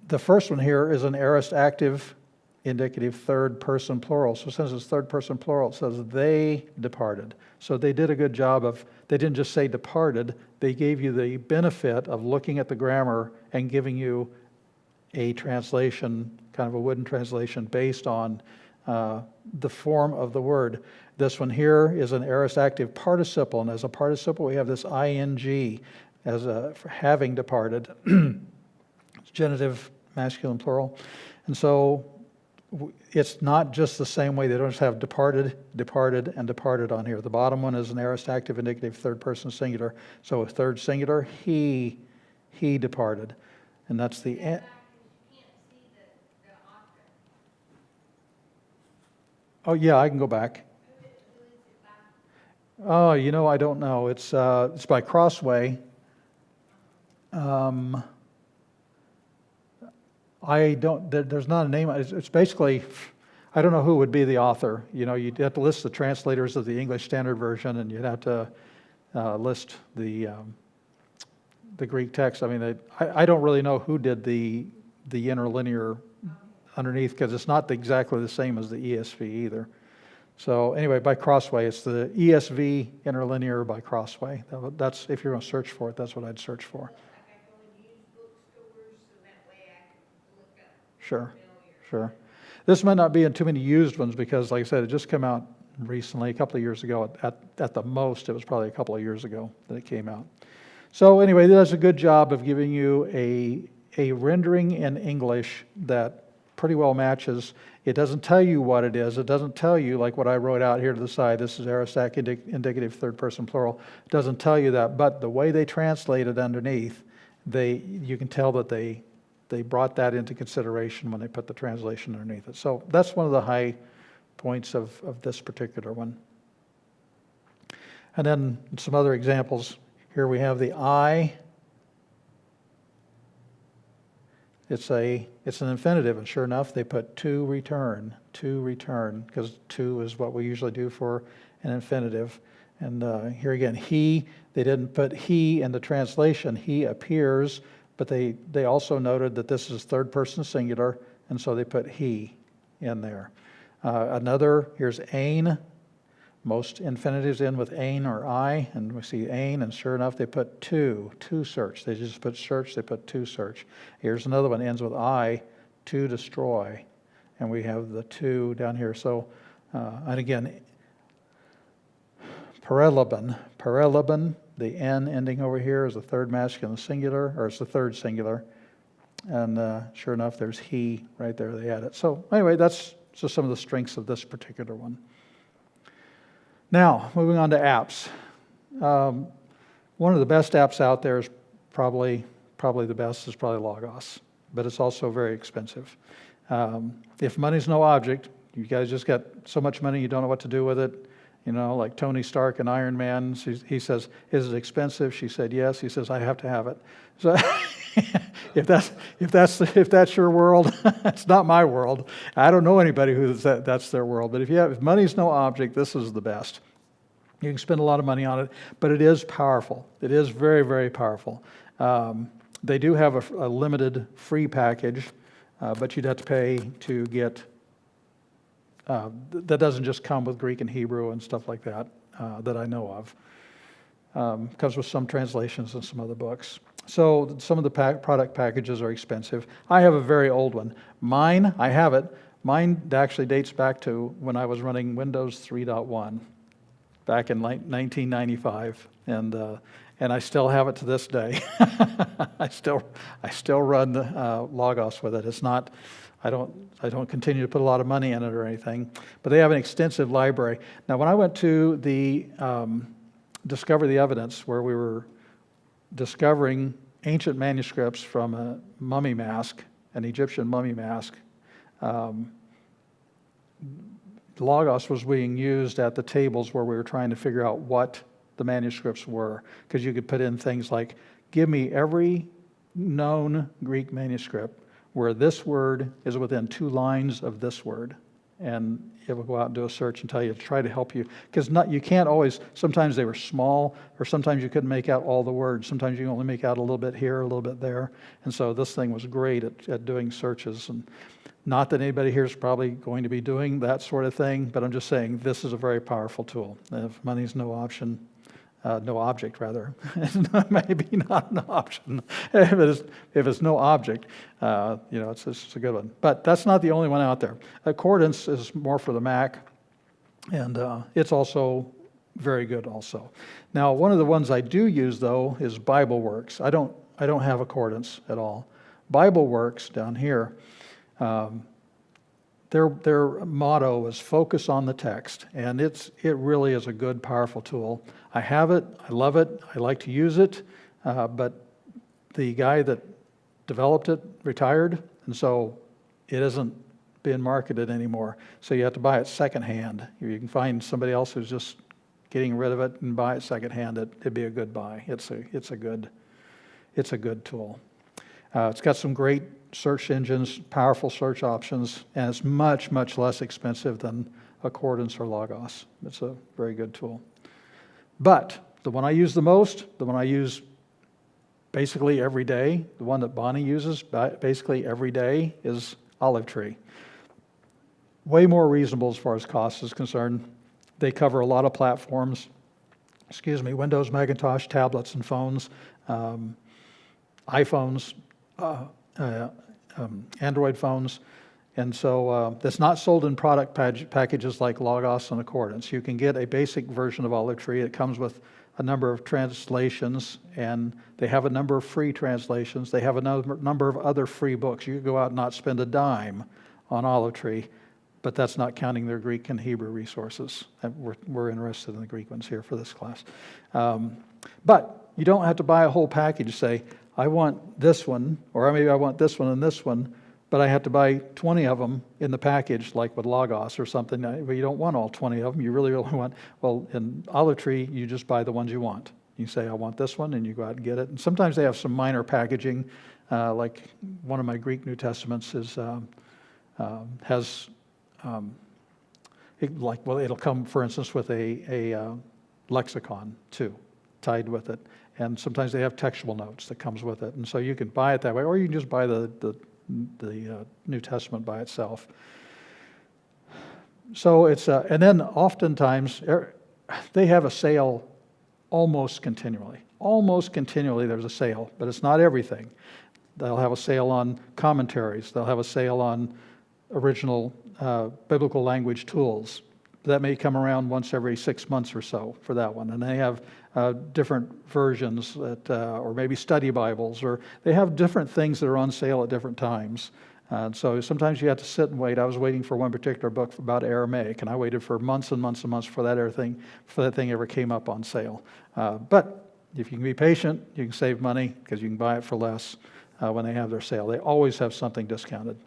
A: the first one here is an aorist active indicative third person plural. So since it's third person plural, it says they departed. So they did a good job of, they didn't just say departed, they gave you the benefit of looking at the grammar and giving you a translation, kind of a wooden translation based on the form of the word. This one here is an aorist active participle, and as a participle we have this ing as a for having departed. It's genitive, masculine, plural. And so it's not just the same way. They don't just have departed, departed, and departed on here. The bottom one is an aorist active indicative third person singular. So a third singular, he departed. And that's the end. Oh yeah, I can go back. Oh, I don't know. It's by Crossway. I don't. There's not a name. It's basically, I don't know who would be the author. You'd have to list the translators of the English Standard Version, and you'd have to list the Greek text. I mean, I don't really know who did the interlinear underneath, because it's not exactly the same as the ESV either. So anyway, by Crossway, it's the ESV interlinear by Crossway. That's, if you're going to search for it, that's what I'd search for. Sure. This might not be in too many used ones because, like I said, it just came out recently, a couple of years ago. At the most, it was probably a couple of years ago that it came out. So anyway, it does a good job of giving you a rendering in English that pretty well matches. It doesn't tell you what it is. It doesn't tell you, like what I wrote out here to the side, this is aorist indicative third person plural. It doesn't tell you that, but the way they translate it underneath, you can tell that they brought that into consideration when they put the translation underneath it. So that's one of the high points of this particular one. And then some other examples. Here we have the I. It's an infinitive, and sure enough, they put to return, because to is what we usually do for an infinitive. And here again, he, they didn't put he in the translation. He appears, but they also noted that this is third person singular, and so they put he in there. Here's ain. Most infinitives end with ain or I, and we see ain, and sure enough, they put to search. They just put search, they put to search. Here's another one, ends with I, to destroy, and we have the to down here. So, and again, paralaban, the N ending over here is the third masculine singular, or it's the third singular, and sure enough, there's he right there, they had it. So anyway, that's just some of the strengths of this particular one. Now, moving on to apps. One of the best apps out there is probably the best is probably Logos, but it's also very expensive. If money's no object, you guys just got so much money you don't know what to do with it. Like Tony Stark in Iron Man, he says, "Is it expensive?" She said, "Yes." He says, "I have to have it." So if that's your world, it's not my world. I don't know anybody that's their world. But if money's no object, this is the best. You can spend a lot of money on it, but it is powerful. It is very, very powerful. They do have a limited free package, but you'd have to pay to get. That doesn't just come with Greek and Hebrew and stuff like that that I know of. Comes with some translations and some other books. So some of the product packages are expensive. I have a very old one. Mine, I have it. Mine actually dates back to when I was running Windows 3.1 back in 1995, and I still have it to this day. I still run Logos with it. It's not. I don't continue to put a lot of money in it or anything, but they have an extensive library. Now, when I went to the Discover the Evidence, where we were discovering ancient manuscripts from a mummy mask, an Egyptian mummy mask, Logos was being used at the tables where we were trying to figure out what the manuscripts were, because you could put in things like, give me every known Greek manuscript where this word is within 2 lines of this word. And it will go out and do a search and tell you, to try to help you. Because you can't always, sometimes they were small, or sometimes you couldn't make out all the words. Sometimes you only make out a little bit here, a little bit there. And so this thing was great at doing searches. And not that anybody here is probably going to be doing that sort of thing, but I'm just saying this is a very powerful tool. If money's no option, no object rather, maybe not an option. If it's no object, it's a good one. But that's not the only one out there. Accordance is more for the Mac, and it's also very good also. Now, one of the ones I do use though is BibleWorks. I don't have Accordance at all. BibleWorks down here. Their motto is focus on the text, and it really is a good, powerful tool. I have it, I love it, I like to use it, but the guy that developed it retired, and so it isn't being marketed anymore. So you have to buy it secondhand. You can find somebody else who's just getting rid of it and buy it secondhand. It'd be a good buy. It's a good tool. It's got some great search engines, powerful search options, and it's much, much less expensive than Accordance or Logos. It's a very good tool. But the one I use the most, the one I use basically every day, the one that Bonnie uses basically every day is Olive Tree. Way more reasonable as far as cost is concerned. They cover a lot of platforms. Windows, Macintosh, tablets, and phones, iPhones, Android phones, and so it's not sold in product packages like Logos and Accordance. You can get a basic version of Olive Tree. It comes with a number of translations, and they have a number of free translations. They have a number of other free books. You can go out and not spend a dime on Olive Tree, but that's not counting their Greek and Hebrew resources. We're interested in the Greek ones here for this class. But you don't have to buy a whole package. Say, I want this one, or maybe I want this one and this one, but I have to buy 20 of them in the package, like with Logos or something. But you don't want all 20 of them. You really only want, in Olive Tree, you just buy the ones you want. You say, I want this one, and you go out and get it. And sometimes they have some minor packaging, like one of my Greek New Testaments it'll come, for instance, with a lexicon too, tied with it. And sometimes they have textual notes that comes with it. And so you can buy it that way, or you can just buy the New Testament by itself. So it's, and then oftentimes they have a sale almost continually. Almost continually there's a sale, but it's not everything. They'll have a sale on commentaries. They'll have a sale on original biblical language tools. That may come around once every 6 months or so for that one. And they have different versions or maybe study Bibles, or they have different things that are on sale at different times. So sometimes you have to sit and wait. I was waiting for one particular book about Aramaic, and I waited for months and months and months before that thing ever came up on sale. But if you can be patient, you can save money because you can buy it for less when they have their sale. They always have something discounted.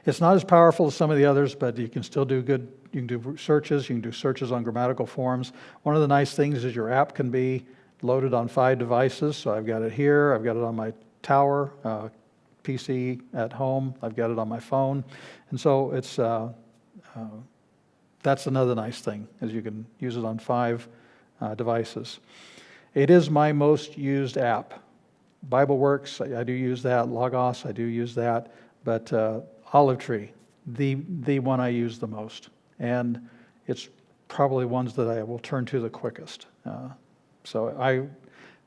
A: It's not as powerful as some of the others, but you can still do good. You can do searches. You can do searches on grammatical forms. One of the nice things is your app can be loaded on 5 devices. So I've got it here. I've got it on my tower PC at home. I've got it on my phone. And so it's that's another nice thing, is you can use it on 5 devices. It is my most used app. BibleWorks, I do use that. Logos, I do use that. But Olive Tree, the one I use the most. And it's probably ones that I will turn to the quickest. So I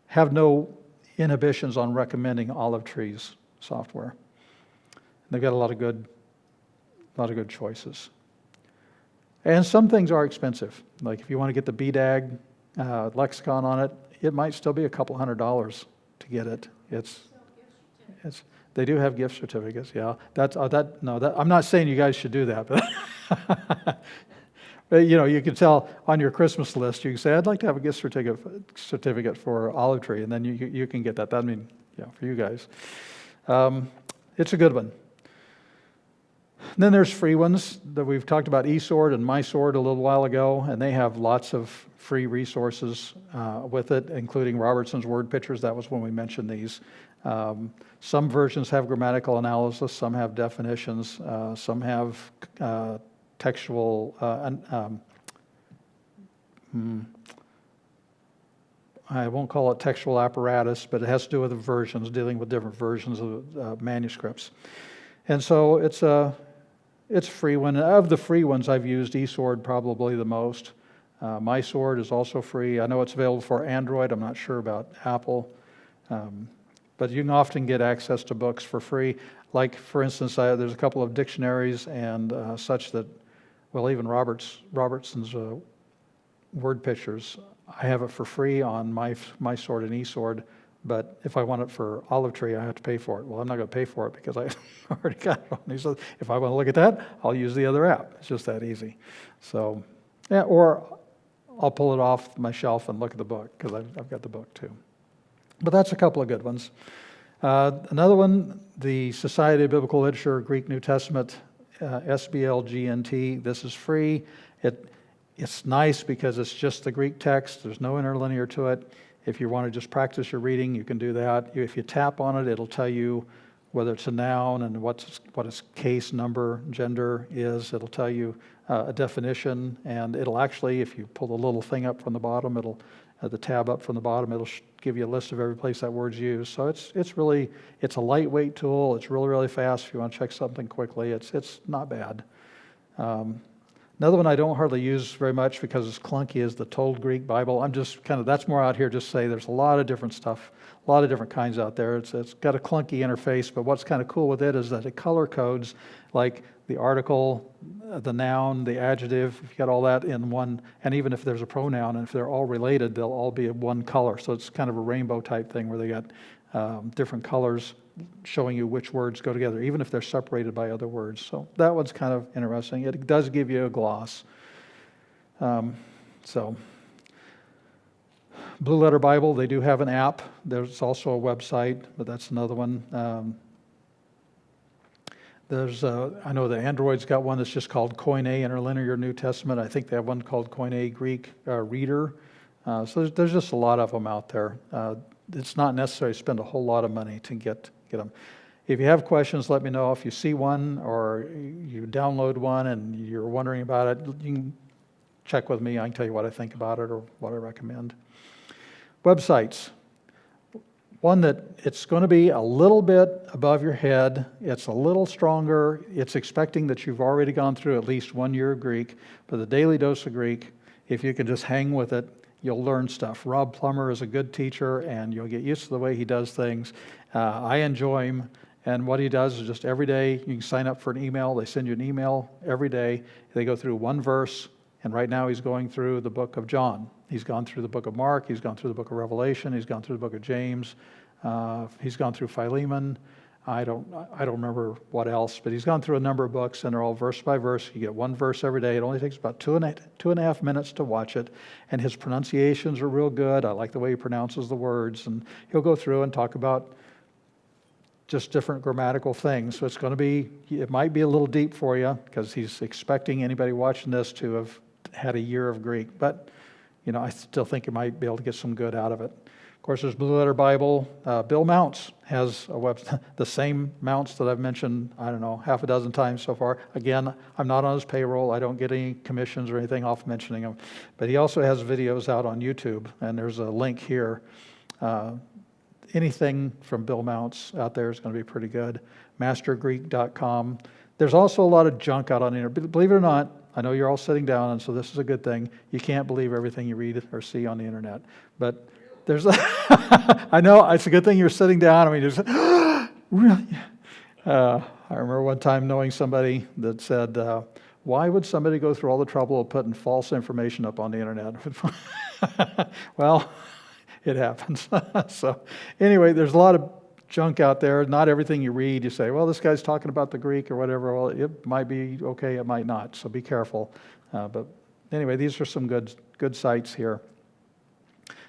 A: have no inhibitions on recommending Olive Tree's software. They've got a lot of good choices. And some things are expensive. Like if you want to get the BDAG lexicon on it, it might still be a couple $100 to get it. They do have gift certificates, yeah. I'm not saying you guys should do that, but but you can tell on your Christmas list, you can say, I'd like to have a gift certificate for Olive Tree, and then you can get that. For you guys. It's a good one. And then there's free ones that we've talked about, eSword and MySword a little while ago, and they have lots of free resources with it, including Robertson's word pictures. That was when we mentioned these. Some versions have grammatical analysis, some have definitions, some have textual, I won't call it textual apparatus, but it has to do with the versions, dealing with different versions of manuscripts. And so it's a free one. Of the free ones, I've used eSword probably the most. MySword is also free. I know it's available for Android. I'm not sure about Apple. But you can often get access to books for free. Like, for instance, there's a couple of dictionaries and such that, well, even Robertson's word pictures, I have it for free on MySword and eSword. But if I want it for Olive Tree, I have to pay for it. Well, I'm not going to pay for it because I already got it on. He says, if I want to look at that, I'll use the other app. It's just that easy. So, yeah, or I'll pull it off my shelf and look at the book because I've got the book too. But that's a couple of good ones. Another one, the Society of Biblical Literature, Greek New Testament, SBLGNT. This is free. It's nice because it's just the Greek text. There's no interlinear to it. If you want to just practice your reading, you can do that. If you tap on it, it'll tell you whether it's a noun and what its case, number, gender is. It'll tell you a definition, and it'll actually, if you pull the little thing up from the bottom, the tab up from the bottom, it'll give you a list of every place that word's used. So it's a lightweight tool. It's really, really fast if you want to check something quickly. It's not bad. Another one I don't hardly use very much because it's clunky is the Told Greek Bible. I'm just that's more out here just say there's a lot of different stuff, a lot of different kinds out there. It's got a clunky interface, but what's kind of cool with it is that it color codes like the article, the noun, the adjective. If you got all that in one, and even if there's a pronoun, and if they're all related, they'll all be in one color. So it's kind of a rainbow type thing where they got different colors showing you which words go together, even if they're separated by other words. So that one's kind of interesting. It does give you a gloss. So Blue Letter Bible, they do have an app. There's also a website, but that's another one. I know the Android's got one that's just called Koine, Interlinear New Testament. I think they have one called Koine Greek Reader. So there's just a lot of them out there. It's not necessary to spend a whole lot of money to get them. If you have questions, let me know. If you see one or you download one and you're wondering about it, you can check with me. I can tell you what I think about it or what I recommend. Websites. One that it's going to be a little bit above your head. It's a little stronger. It's expecting that you've already gone through at least 1 year of Greek. But the Daily Dose of Greek, if you can just hang with it, you'll learn stuff. Rob Plummer is a good teacher, and you'll get used to the way he does things. I enjoy him, and what he does is just every day you can sign up for an email. They send you an email every day. They go through one verse, and right now he's going through the book of John. He's gone through the book of Mark. He's gone through the book of Revelation. He's gone through the book of James. He's gone through Philemon. I don't remember what else, but he's gone through a number of books, and they're all verse by verse. You get one verse every day. It only takes about two and a half minutes to watch it, and his pronunciations are real good. I like the way he pronounces the words, and he'll go through and talk about just different grammatical things. So it might be a little deep for you because he's expecting anybody watching this to have had a year of Greek, but I still think you might be able to get some good out of it. Of course, there's Blue Letter Bible. Bill Mounts has a website, the same Mounts that I've mentioned, half a dozen times so far. Again, I'm not on his payroll. I don't get any commissions or anything off mentioning him. But he also has videos out on YouTube, and there's a link here. Anything from Bill Mounts out there is going to be pretty good. mastergreek.com. There's also a lot of junk out on the internet. Believe it or not, I know you're all sitting down, and so this is a good thing. You can't believe everything you read or see on the internet. But there's I know, it's a good thing you're sitting down. Really? I remember one time knowing somebody that said, why would somebody go through all the trouble of putting false information up on the internet? Well, it happens. So anyway, there's a lot of junk out there. Not everything you read, you say, well, this guy's talking about the Greek or whatever. Well, it might be okay, it might not. So be careful. But anyway, these are some good sites here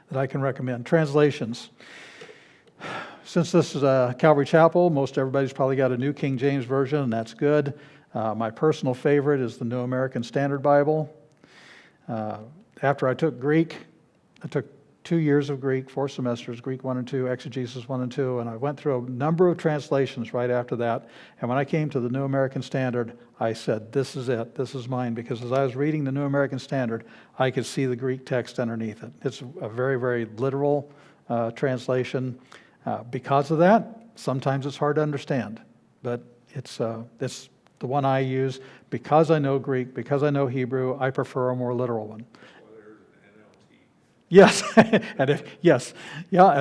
A: that I can recommend. Translations. Since this is a Calvary Chapel, most everybody's probably got a New King James Version, and that's good. My personal favorite is the New American Standard Bible. After I took Greek, I took 2 years of Greek, 4 semesters, Greek 1 and 2, Exegesis 1 and 2, and I went through a number of translations right after that. And when I came to the New American Standard, I said, this is it, this is mine, because as I was reading the New American Standard, I could see the Greek text underneath it. It's a very, very literal translation. Because of that, sometimes it's hard to understand, but it's the one I use. Because I know Greek, because I know Hebrew, I prefer a more literal one. Yes, and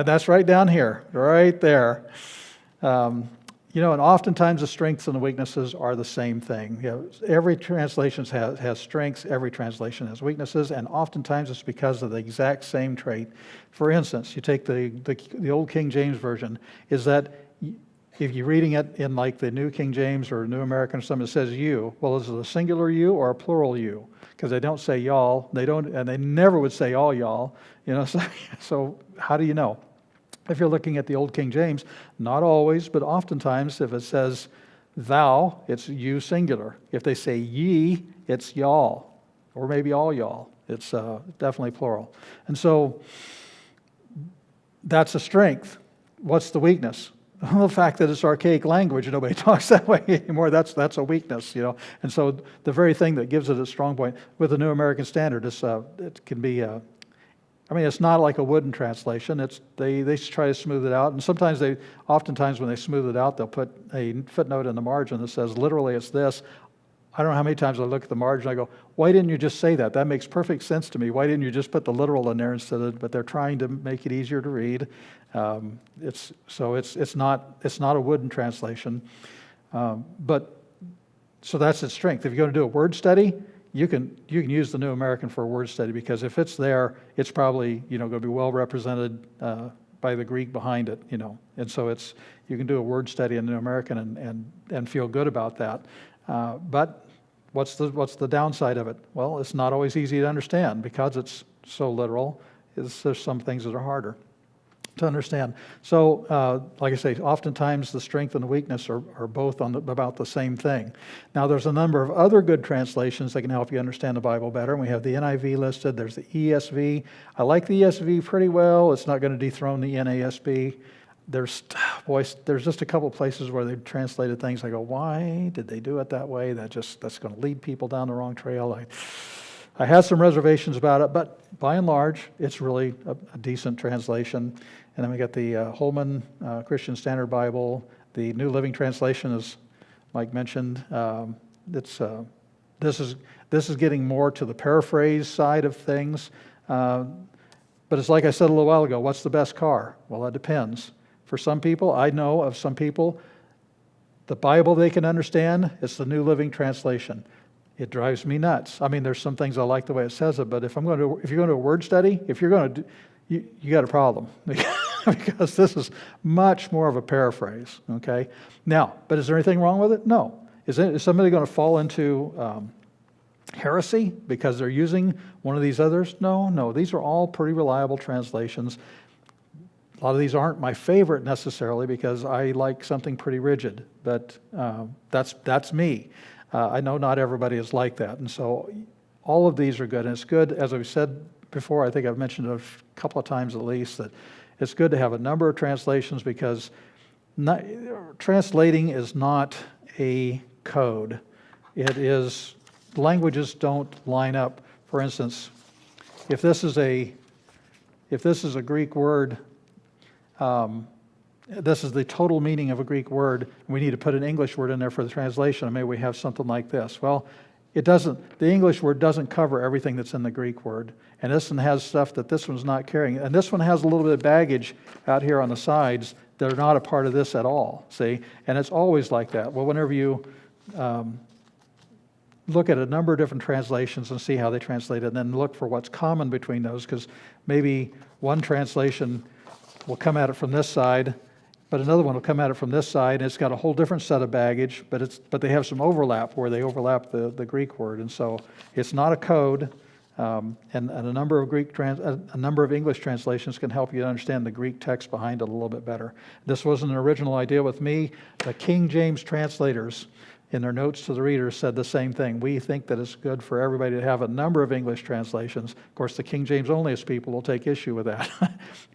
A: that's right down here, right there. And oftentimes the strengths and the weaknesses are the same thing. Every translation has strengths, every translation has weaknesses, and oftentimes it's because of the exact same trait. For instance, you take the old King James Version, is that if you're reading it in like the New King James or New American or something, it says you. Well, is it a singular you or a plural you? Because they don't say y'all, and they never would say all y'all. So how do you know? If you're looking at the old King James, not always, but oftentimes if it says thou, it's you singular. If they say ye, it's y'all, or maybe all y'all. It's definitely plural. And so that's a strength. What's the weakness? The fact that it's archaic language, nobody talks that way anymore, that's a weakness, And so the very thing that gives it a strong point with the New American Standard is it can be, it's not like a wooden translation. They try to smooth it out, and oftentimes when they smooth it out, they'll put a footnote in the margin that says literally it's this. I don't know how many times I look at the margin, I go, why didn't you just say that? That makes perfect sense to me. Why didn't you just put the literal in there instead of, but they're trying to make it easier to read. It's not a wooden translation. So that's its strength. If you're going to do a word study, you can use the New American for a word study, because if it's there, it's probably going to be well represented by the Greek behind it, And so you can do a word study in the New American and feel good about that. But what's the downside of it? Well, it's not always easy to understand because it's so literal. There's some things that are harder to understand. So, like I say, oftentimes the strength and the weakness are both about the same thing. Now, there's a number of other good translations that can help you understand the Bible better. And we have the NIV listed. There's the ESV. I like the ESV pretty well. It's not going to dethrone the NASB. There's just a couple places where they've translated things. I go, why did they do it that way? That's going to lead people down the wrong trail. I had some reservations about it, but by and large, it's really a decent translation. And then we got the Holman Christian Standard Bible. The New Living Translation, as Mike mentioned, this is getting more to the paraphrase side of things. But it's like I said a little while ago, what's the best car? Well, that depends. For some people, I know of some people, the Bible they can understand, it's the New Living Translation. It drives me nuts. There's some things I like the way it says it, but if you're going to a word study, you got a problem. Because this is much more of a paraphrase, okay? Now, but is there anything wrong with it? No. Is somebody going to fall into heresy because they're using one of these others? No. These are all pretty reliable translations. A lot of these aren't my favorite necessarily because I like something pretty rigid, but that's me. I know not everybody is like that, and so all of these are good. And it's good, as I've said before, I think I've mentioned it a couple of times at least, that it's good to have a number of translations because translating is not a code. It is, languages don't line up. For instance, if this is a Greek word, this is the total meaning of a Greek word, and we need to put an English word in there for the translation, and maybe we have something like this. Well, the English word doesn't cover everything that's in the Greek word, and this one has stuff that this one's not carrying, and this one has a little bit of baggage out here on the sides that are not a part of this at all, see? And it's always like that. Well, whenever you look at a number of different translations and see how they translate it, and then look for what's common between those, because maybe one translation will come at it from this side, but another one will come at it from this side, and it's got a whole different set of baggage, but they have some overlap where they overlap the Greek word, and so it's not a code. And a number of English translations can help you to understand the Greek text behind it a little bit better. This wasn't an original idea with me. The King James translators in their notes to the readers, said the same thing. We think that it's good for everybody to have a number of English translations. Of course, the King James onlyist people will take issue with that.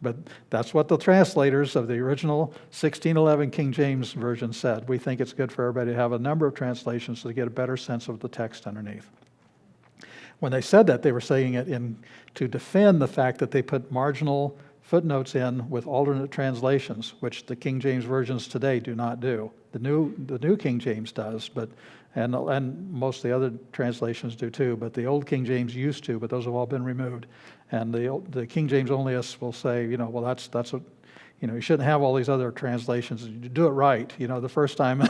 A: But that's what the translators of the original 1611 King James Version said. We think it's good for everybody to have a number of translations to get a better sense of the text underneath. When they said that, they were saying it to defend the fact that they put marginal footnotes in with alternate translations, which the King James versions today do not do. The new King James does, and most of the other translations do too. But the old King James used to, but those have all been removed. And the King James onlyists will say, well, that's what, you shouldn't have all these other translations. You do it right, the first time,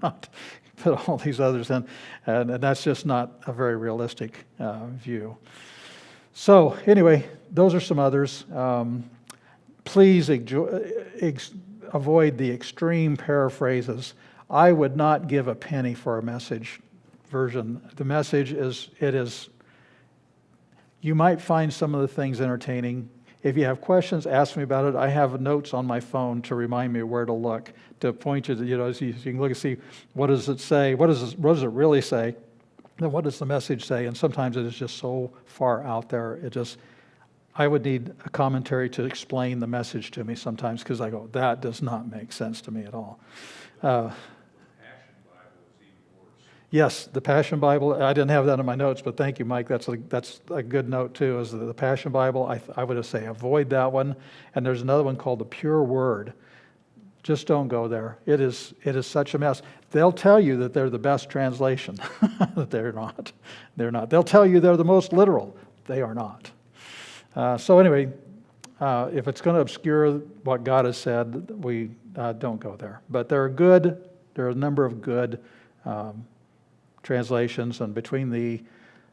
A: not put all these others in, and that's just not a very realistic view. So anyway, those are some others. Please avoid the extreme paraphrases. I would not give a penny for a Message version. The Message is, you might find some of the things entertaining. If you have questions, ask me about it. I have notes on my phone to remind me where to look, to point you to, so you can look and see, what does it say? What does it really say? Then what does the Message say? And sometimes it is just so far out there, I would need a commentary to explain the Message to me sometimes, because I go, that does not make sense to me at all. Yes, the Passion Bible. I didn't have that in my notes, but thank you, Mike. That's a good note too. Is the Passion Bible? I would say avoid that one. And there's another one called the Pure Word. Just don't go there. It is such a mess. They'll tell you that they're the best translation. They're not. They're not. They'll tell you they're the most literal. They are not. So anyway, if it's going to obscure what God has said, we don't go there. But there are a number of good translations, and between the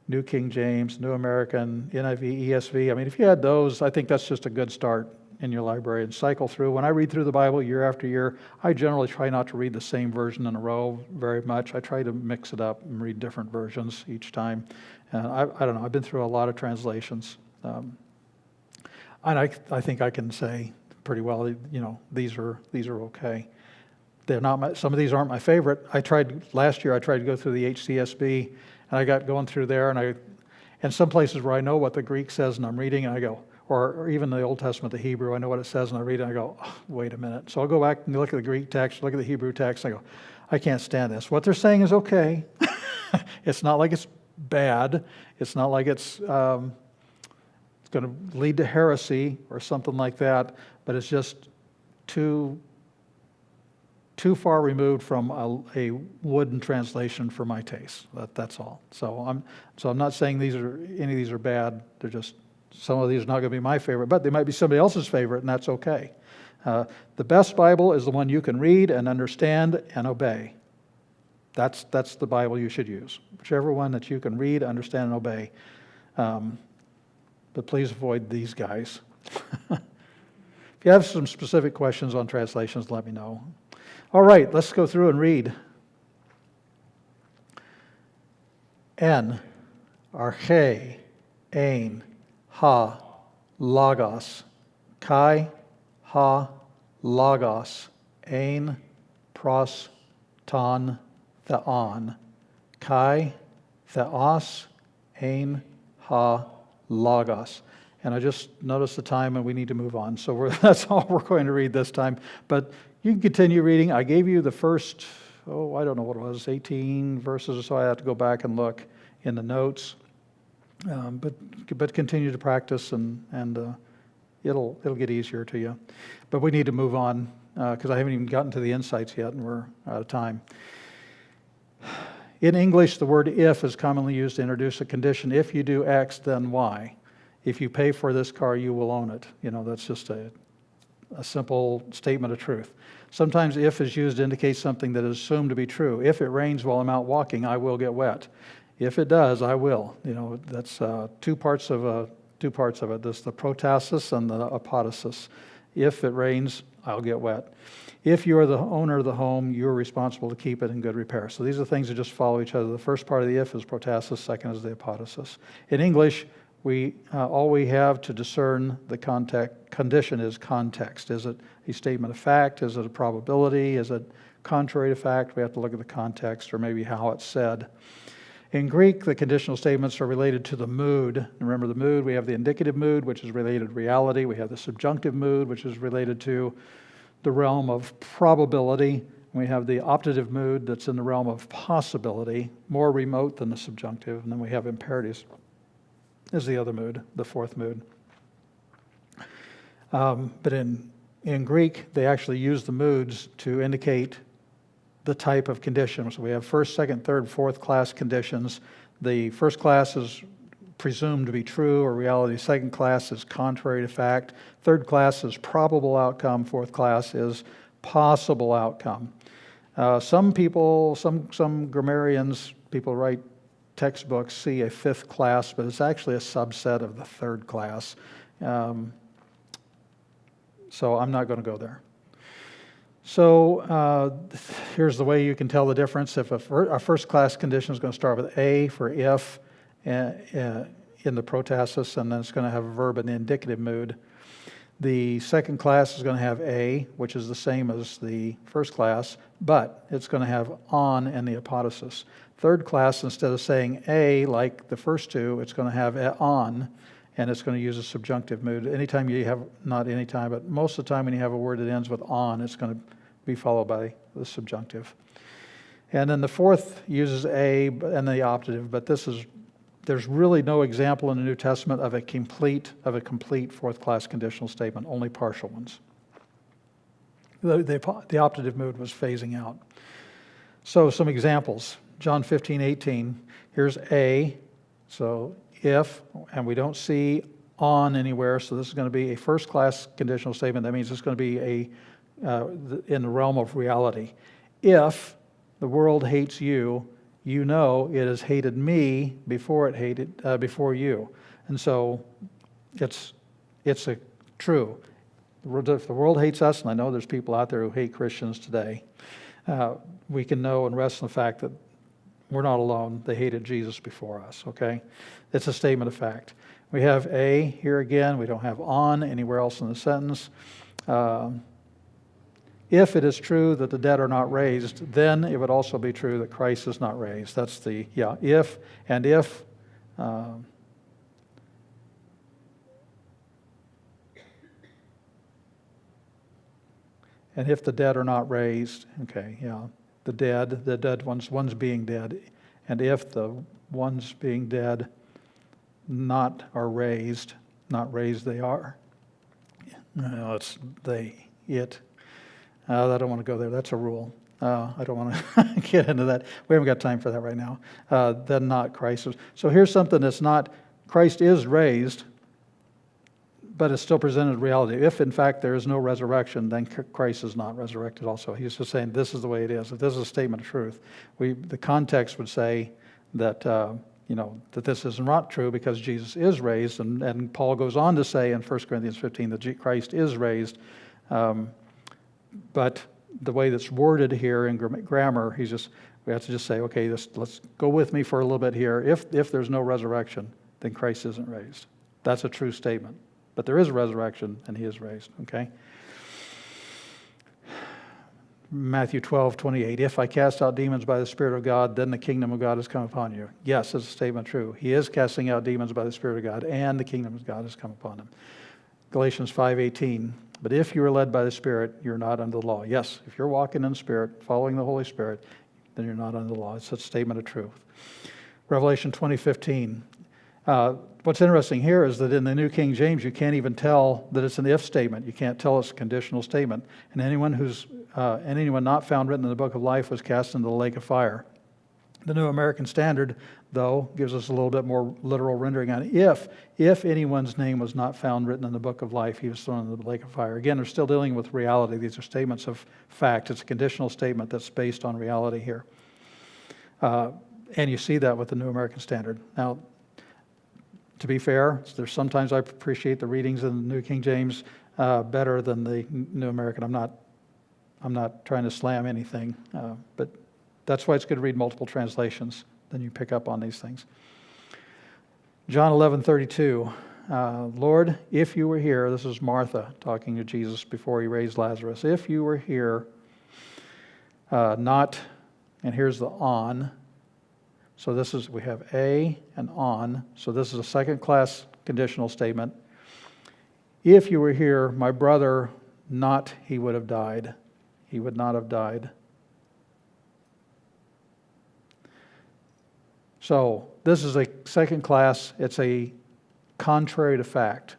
A: New King James, New American, NIV, ESV, if you had those, I think that's just a good start in your library, and cycle through. When I read through the Bible year after year, I generally try not to read the same version in a row very much. I try to mix it up and read different versions each time. And I don't know, I've been through a lot of translations. And I think I can say pretty well, these are okay. They're not some of these aren't my favorite. Last year I tried to go through the HCSB, and I got going through there, and some places where I know what the Greek says and I'm reading, and I go, or even the Old Testament, the Hebrew, I know what it says and I read it and I go, oh, wait a minute. So I'll go back and look at the Greek text, look at the Hebrew text, and I go, I can't stand this. What they're saying is okay. It's not like it's bad. It's not like it's going to lead to heresy or something like that, but it's just too far removed from a wooden translation for my taste. That's all. So I'm not saying any of these are bad. They're just, some of these are not going to be my favorite, but they might be somebody else's favorite, and that's okay. The best Bible is the one you can read and understand and obey. That's the Bible you should use. Whichever one that you can read, understand, and obey. But please avoid these guys. If you have some specific questions on translations, let me know. All right, let's go through and read. En, arche, ein, ha, logos, kai, ha, logos, ein, pros, ton, theon, kai, theos, ein, ha, logos. And I just noticed the time and we need to move on. So that's all we're going to read this time. But you can continue reading. I gave you the first, I don't know what it was, 18 verses or so. I have to go back and look in the notes. But continue to practice and it'll get easier to you. But we need to move on because I haven't even gotten to the insights yet and we're out of time. In English, the word if is commonly used to introduce a condition. If you do X, then Y. If you pay for this car, you will own it. That's just a simple statement of truth. Sometimes if is used to indicate something that is assumed to be true. If it rains while I'm out walking, I will get wet. If it does, I will. That's two parts of it. There's the protasis and the apodosis. If it rains, I'll get wet. If you are the owner of the home, you're responsible to keep it in good repair. So these are things that just follow each other. The first part of the if is protasis, second is the apodosis. In English, all we have to discern the condition is context. Is it a statement of fact? Is it a probability? Is it contrary to fact? We have to look at the context, or maybe how it's said. In Greek, the conditional statements are related to the mood. And remember the mood, we have the indicative mood, which is related to reality. We have the subjunctive mood, which is related to the realm of probability. We have the optative mood that's in the realm of possibility, more remote than the subjunctive. And then we have imperatives is the other mood, the fourth mood. But in Greek, they actually use the moods to indicate the type of condition. So we have first, second, third, fourth class conditions. The first class is presumed to be true or reality. Second class is contrary to fact. Third class is probable outcome. Fourth class is possible outcome. Some people, some grammarians, people write textbooks, see a fifth class, but it's actually a subset of the third class. So I'm not going to go there. So here's the way you can tell the difference. If a first class condition is going to start with A for if in the protasis, and then it's going to have a verb in the indicative mood. The second class is going to have A, which is the same as the first class, but it's going to have on in the apodosis. Third class, instead of saying A like the first two, it's going to have on, and it's going to use a subjunctive mood. Anytime you have, not anytime, but most of the time when you have a word that ends with on, it's going to be followed by the subjunctive. And then the fourth uses A and the optative, but there's really no example in the New Testament of a complete fourth class conditional statement, only partial ones. The optative mood was phasing out. So some examples. John 15:18. Here's A. So if, and we don't see on anywhere, so this is going to be a first class conditional statement. That means it's going to be in the realm of reality. If the world hates you, you know it has hated me before it hated before you. And so it's a true. If the world hates us, and I know there's people out there who hate Christians today, we can know and rest in the fact that we're not alone. They hated Jesus before us, okay? It's a statement of fact. We have A here again. We don't have on anywhere else in the sentence. If it is true that the dead are not raised, then it would also be true that Christ is not raised. That's the, if, and if. And if the dead are not raised, okay, the dead ones being dead, and if the ones being dead not raised they are. No, it's they, it. I don't want to go there. That's a rule. I don't want to get into that. We haven't got time for that right now. Then not Christ. So here's something that's not, Christ is raised, but it's still presented reality. If, in fact, there is no resurrection, then Christ is not resurrected also. He's just saying this is the way it is. If this is a statement of truth, the context would say that, that this is not true because Jesus is raised. And Paul goes on to say in 1 Corinthians 15 that Christ is raised. But the way that's worded here in grammar, we have to just say, okay, let's go with me for a little bit here. If there's no resurrection, then Christ isn't raised. That's a true statement. But there is a resurrection, and he is raised, okay? Matthew 12:28. If I cast out demons by the Spirit of God, then the kingdom of God has come upon you. Yes, it's a statement true. He is casting out demons by the Spirit of God, and the kingdom of God has come upon him. Galatians 5:18. But if you are led by the Spirit, you're not under the law. Yes, if you're walking in the Spirit, following the Holy Spirit, then you're not under the law. It's a statement of truth. Revelation 20:15. What's interesting here is that in the New King James, you can't even tell that it's an if statement. You can't tell it's a conditional statement. And anyone not found written in the book of life was cast into the lake of fire. The New American Standard, though, gives us a little bit more literal rendering on if anyone's name was not found written in the book of life, he was thrown into the lake of fire. Again, they're still dealing with reality. These are statements of fact. It's a conditional statement that's based on reality here. And you see that with the New American Standard. Now, to be fair, there's sometimes I appreciate the readings in the New King James better than the New American. I'm not trying to slam anything, but that's why it's good to read multiple translations. Then you pick up on these things. John 11:32. Lord, if you were here, this is Martha talking to Jesus before he raised Lazarus. If you were here, not, and here's the on. So this is, we have a and on. So this is a second class conditional statement. If you were here, my brother, not he would have died. He would not have died. So this is a second class. It's a contrary to fact.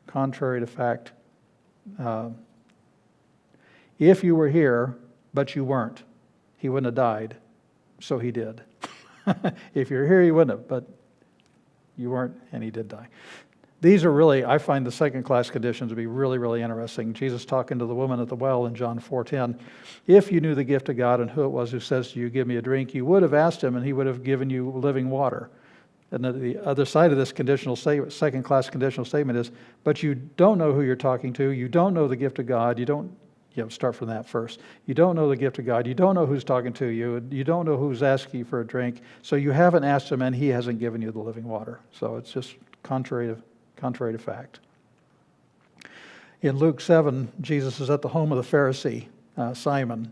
A: Contrary to fact. If you were here, but you weren't, he wouldn't have died. So he did. If you're here, you wouldn't have, but you weren't, and he did die. These are really, I find the second class conditions to be really, really interesting. Jesus talking to the woman at the well in John 4:10. If you knew the gift of God and who it was who says to you, give me a drink, you would have asked him and he would have given you living water. And the other side of this conditional statement, second class conditional statement is, but you don't know who you're talking to, you don't know the gift of God, start from that first. You don't know the gift of God, you don't know who's talking to you, you don't know who's asking you for a drink, so you haven't asked him and he hasn't given you the living water. So it's just contrary to fact. In Luke 7, Jesus is at the home of the Pharisee, Simon,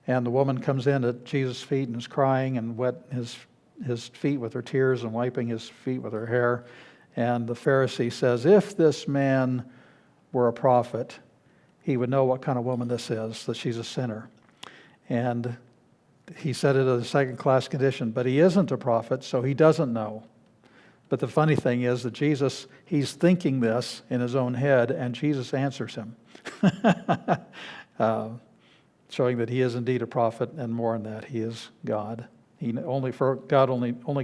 A: and the woman comes in at Jesus' feet and is crying and wet his feet with her tears and wiping his feet with her hair. And the Pharisee says, if this man were a prophet, he would know what kind of woman this is, that she's a sinner. And he said it as a second class condition, but he isn't a prophet, so he doesn't know. But the funny thing is that Jesus, he's thinking this in his own head, and Jesus answers him, showing that he is indeed a prophet, and more than that, he is God. Only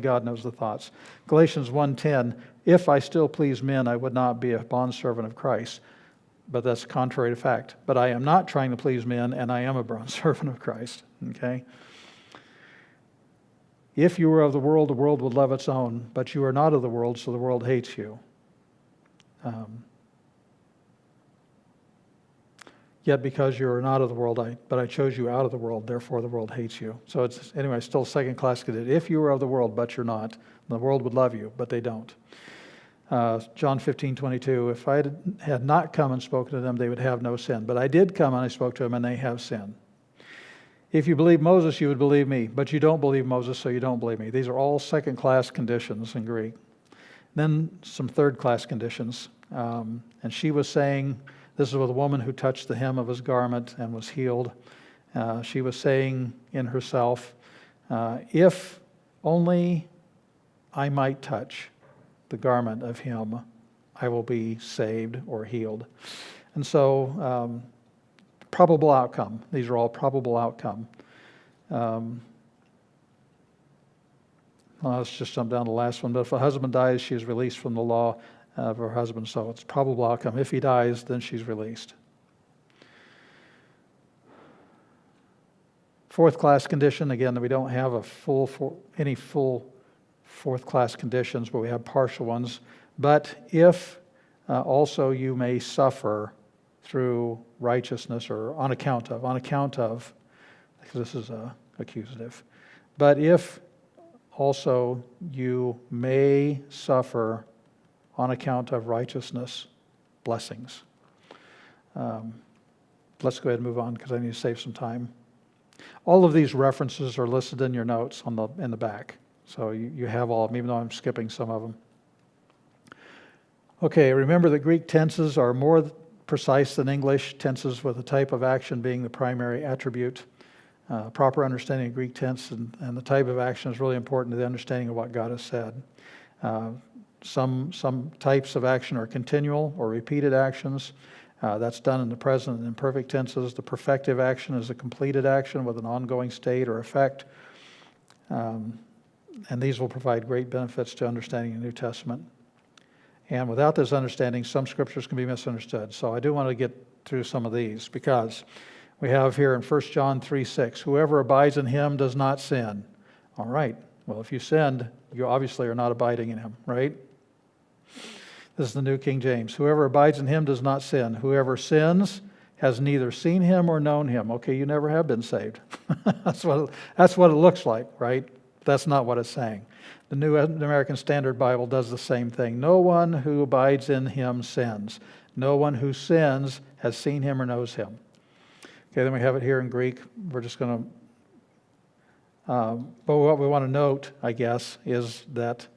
A: God knows the thoughts. Galatians 1:10, if I still please men, I would not be a bondservant of Christ. But that's contrary to fact. But I am not trying to please men, and I am a bondservant of Christ. Okay? If you were of the world would love its own, but you are not of the world, so the world hates you. Yet because you are not of the world, but I chose you out of the world, therefore the world hates you. So it's, anyway, still second class condition. If you were of the world, but you're not, the world would love you, but they don't. John 15:22, if I had not come and spoken to them, they would have no sin. But I did come and I spoke to them, and they have sin. If you believe Moses, you would believe me. But you don't believe Moses, so you don't believe me. These are all second-class conditions in Greek. Then some third-class conditions. And she was saying, this is with a woman who touched the hem of his garment and was healed. She was saying in herself, if only I might touch the garment of him, I will be saved or healed. And so, probable outcome. These are all probable outcome. Let's just jump down to the last one. But if a husband dies, she is released from the law of her husband. So it's probable outcome. If he dies, then she's released. Fourth class condition, again, we don't have any full fourth class conditions, but we have partial ones. But if also you may suffer through righteousness, or on account of, because this is accusative. But if also you may suffer on account of righteousness, blessings. Let's go ahead and move on because I need to save some time. All of these references are listed in your notes in the back. So you have all of them, even though I'm skipping some of them. Okay, remember that Greek tenses are more precise than English tenses, with the type of action being the primary attribute. Proper understanding of Greek tense and the type of action is really important to the understanding of what God has said. Some types of action are continual or repeated actions. That's done in the present and imperfect tenses. The perfective action is a completed action with an ongoing state or effect. And these will provide great benefits to understanding the New Testament. And without this understanding, some scriptures can be misunderstood. So I do want to get through some of these, because we have here in 1 John 3:6, whoever abides in him does not sin. All right. Well, if you sinned, you obviously are not abiding in him, right? This is the New King James. Whoever abides in him does not sin. Whoever sins has neither seen him or known him. Okay, you never have been saved. That's what it looks like, right? That's not what it's saying. The New American Standard Bible does the same thing. No one who abides in him sins. No one who sins has seen him or knows him. Okay, then we have it here in Greek. We're just going to... but what we want to note, I guess, is that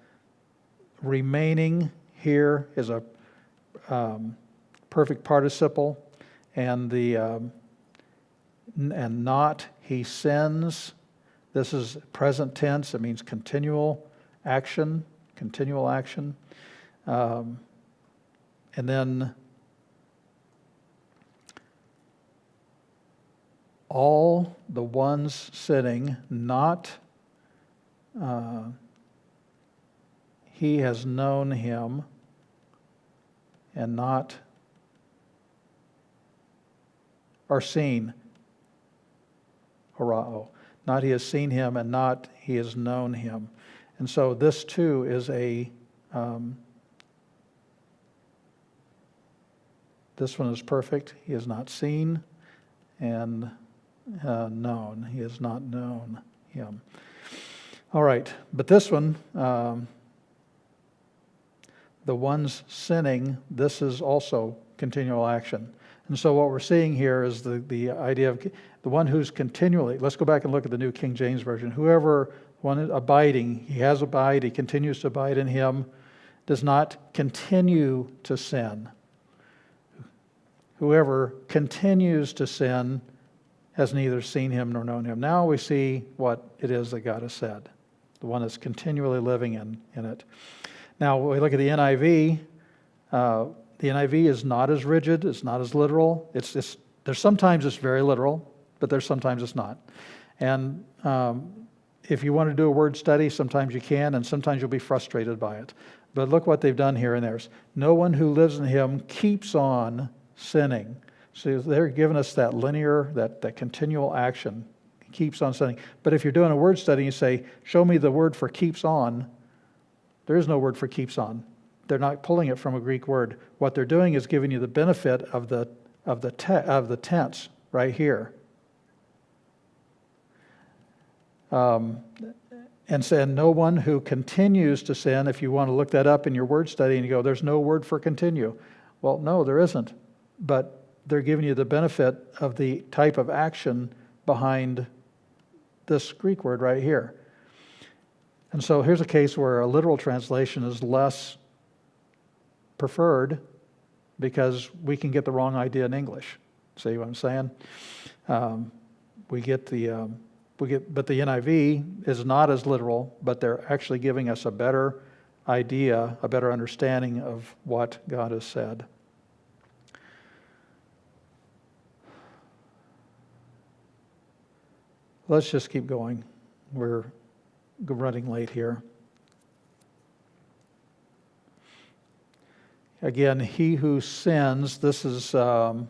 A: remaining here is a perfect participle, and and not he sins. This is present tense. It means continual action. And then all the ones sinning, not he has known him, and not or seen, horao. Not he has seen him, and not he has known him. And so this too is this one is perfect. He has not seen, and known. He has not known him. All right, but this one, the ones sinning, this is also continual action. And so what we're seeing here is the idea of the one who's continually, let's go back and look at the New King James Version. Whoever, one abiding, he has abide, he continues to abide in him, does not continue to sin. Whoever continues to sin has neither seen him nor known him. Now we see what it is that God has said. The one that's continually living in it. Now we look at the NIV. The NIV is not as rigid. It's not as literal. There's sometimes it's very literal, but there's sometimes it's not. And if you want to do a word study, sometimes you can, and sometimes you'll be frustrated by it. But look what they've done here and there. No one who lives in him keeps on sinning. So they're giving us that linear, that continual action. Keeps on sinning. But if you're doing a word study and you say, show me the word for keeps on, there is no word for keeps on. They're not pulling it from a Greek word. What they're doing is giving you the benefit of the tense right here. And saying no one who continues to sin, if you want to look that up in your word study and you go, there's no word for continue. Well, no, there isn't. But they're giving you the benefit of the type of action behind this Greek word right here. And so here's a case where a literal translation is less preferred because we can get the wrong idea in English. See what I'm saying? But the NIV is not as literal, but they're actually giving us a better idea, a better understanding of what God has said. Let's just keep going. We're running late here. Again, he who sins, this is the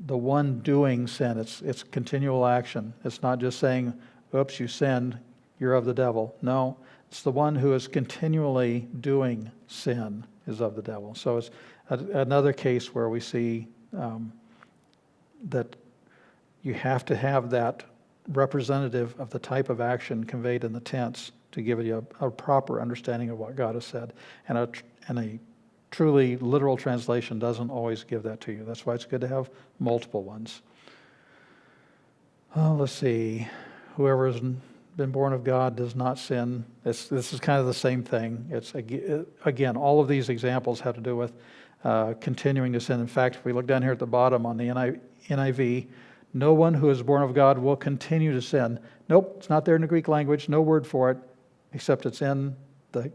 A: one doing sin. It's continual action. It's not just saying, oops, you sinned, you're of the devil. No, it's the one who is continually doing sin is of the devil. So it's another case where we see that you have to have that representative of the type of action conveyed in the tense to give you a proper understanding of what God has said. And a truly literal translation doesn't always give that to you. That's why it's good to have multiple ones. Let's see. Whoever has been born of God does not sin. This is kind of the same thing. It's again, all of these examples have to do with continuing to sin. In fact, if we look down here at the bottom on the NIV, no one who is born of God will continue to sin. Nope, it's not there in the Greek language. No word for it, except it's in the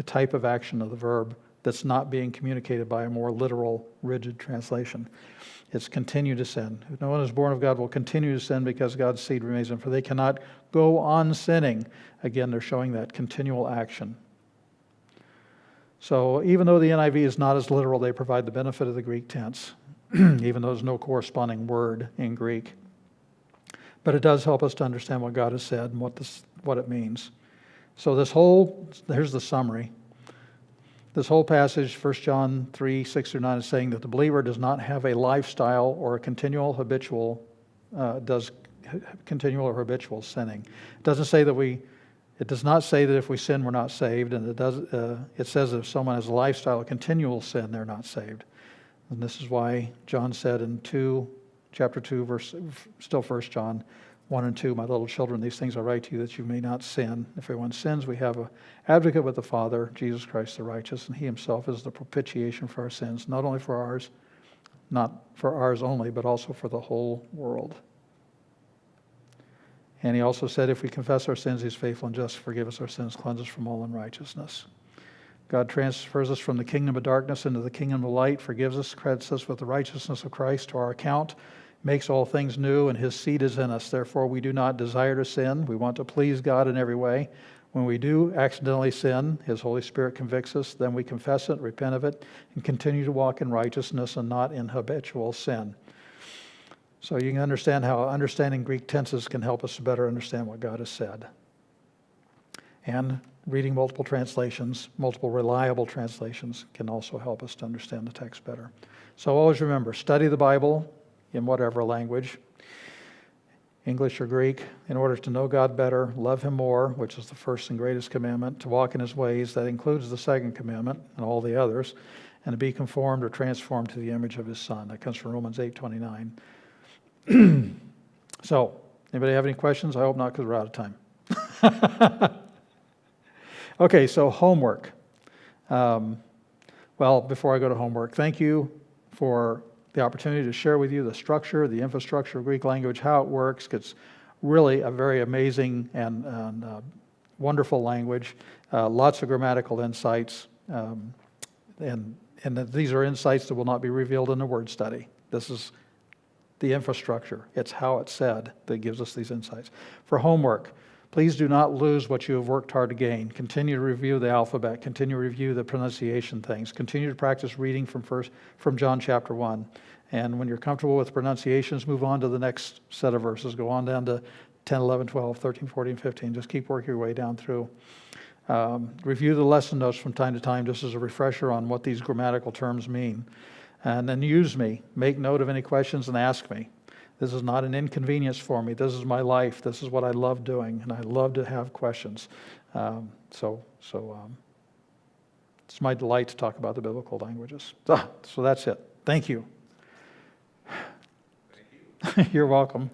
A: type of action of the verb that's not being communicated by a more literal, rigid translation. It's continue to sin. No one who is born of God will continue to sin because God's seed remains in them, for they cannot go on sinning. Again, they're showing that continual action. So even though the NIV is not as literal, they provide the benefit of the Greek tense, even though there's no corresponding word in Greek. But it does help us to understand what God has said and what it means. So here's the summary. This whole passage, 1 John 3, 6-9, is saying that the believer does not have a lifestyle or a continual habitual, does continual or habitual sinning. It does not say that if we sin, we're not saved, and it says if someone has a lifestyle of continual sin, they're not saved. And this is why John said in chapter 2, still 1 John 1 and 2, my little children, these things I write to you that you may not sin. If anyone sins, we have an advocate with the Father, Jesus Christ the righteous, and he himself is the propitiation for our sins, not only for ours, not for ours only, but also for the whole world. And he also said, if we confess our sins, he's faithful and just to forgive us our sins, cleanse us from all unrighteousness. God transfers us from the kingdom of darkness into the kingdom of light, forgives us, credits us with the righteousness of Christ to our account, makes all things new, and his seed is in us. Therefore, we do not desire to sin. We want to please God in every way. When we do accidentally sin, his Holy Spirit convicts us. Then we confess it, repent of it, and continue to walk in righteousness and not in habitual sin. So you can understand how understanding Greek tenses can help us to better understand what God has said. And reading multiple translations, multiple reliable translations, can also help us to understand the text better. So always remember, study the Bible in whatever language, English or Greek, in order to know God better, love him more, which is the first and greatest commandment, to walk in his ways, that includes the second commandment and all the others, and to be conformed or transformed to the image of his Son. That comes from Romans 8:29. So, anybody have any questions? I hope not, because we're out of time. Okay, so homework. Well, before I go to homework, thank you for the opportunity to share with you the structure, the infrastructure of Greek language, how it works. It's really a very amazing and wonderful language. Lots of grammatical insights, and these are insights that will not be revealed in the word study. This is the infrastructure. It's how it's said that gives us these insights. For homework, please do not lose what you have worked hard to gain. Continue to review the alphabet. Continue to review the pronunciation things. Continue to practice reading from John chapter 1. And when you're comfortable with pronunciations, move on to the next set of verses. Go on down to 10, 11, 12, 13, 14, 15. Just keep working your way down through. Review the lesson notes from time to time just as a refresher on what these grammatical terms mean. And then use me. Make note of any questions and ask me. This is not an inconvenience for me. This is my life. This is what I love doing, and I love to have questions. So it's my delight to talk about the biblical languages. So that's it. Thank you.
B: Thank you.
A: You're welcome.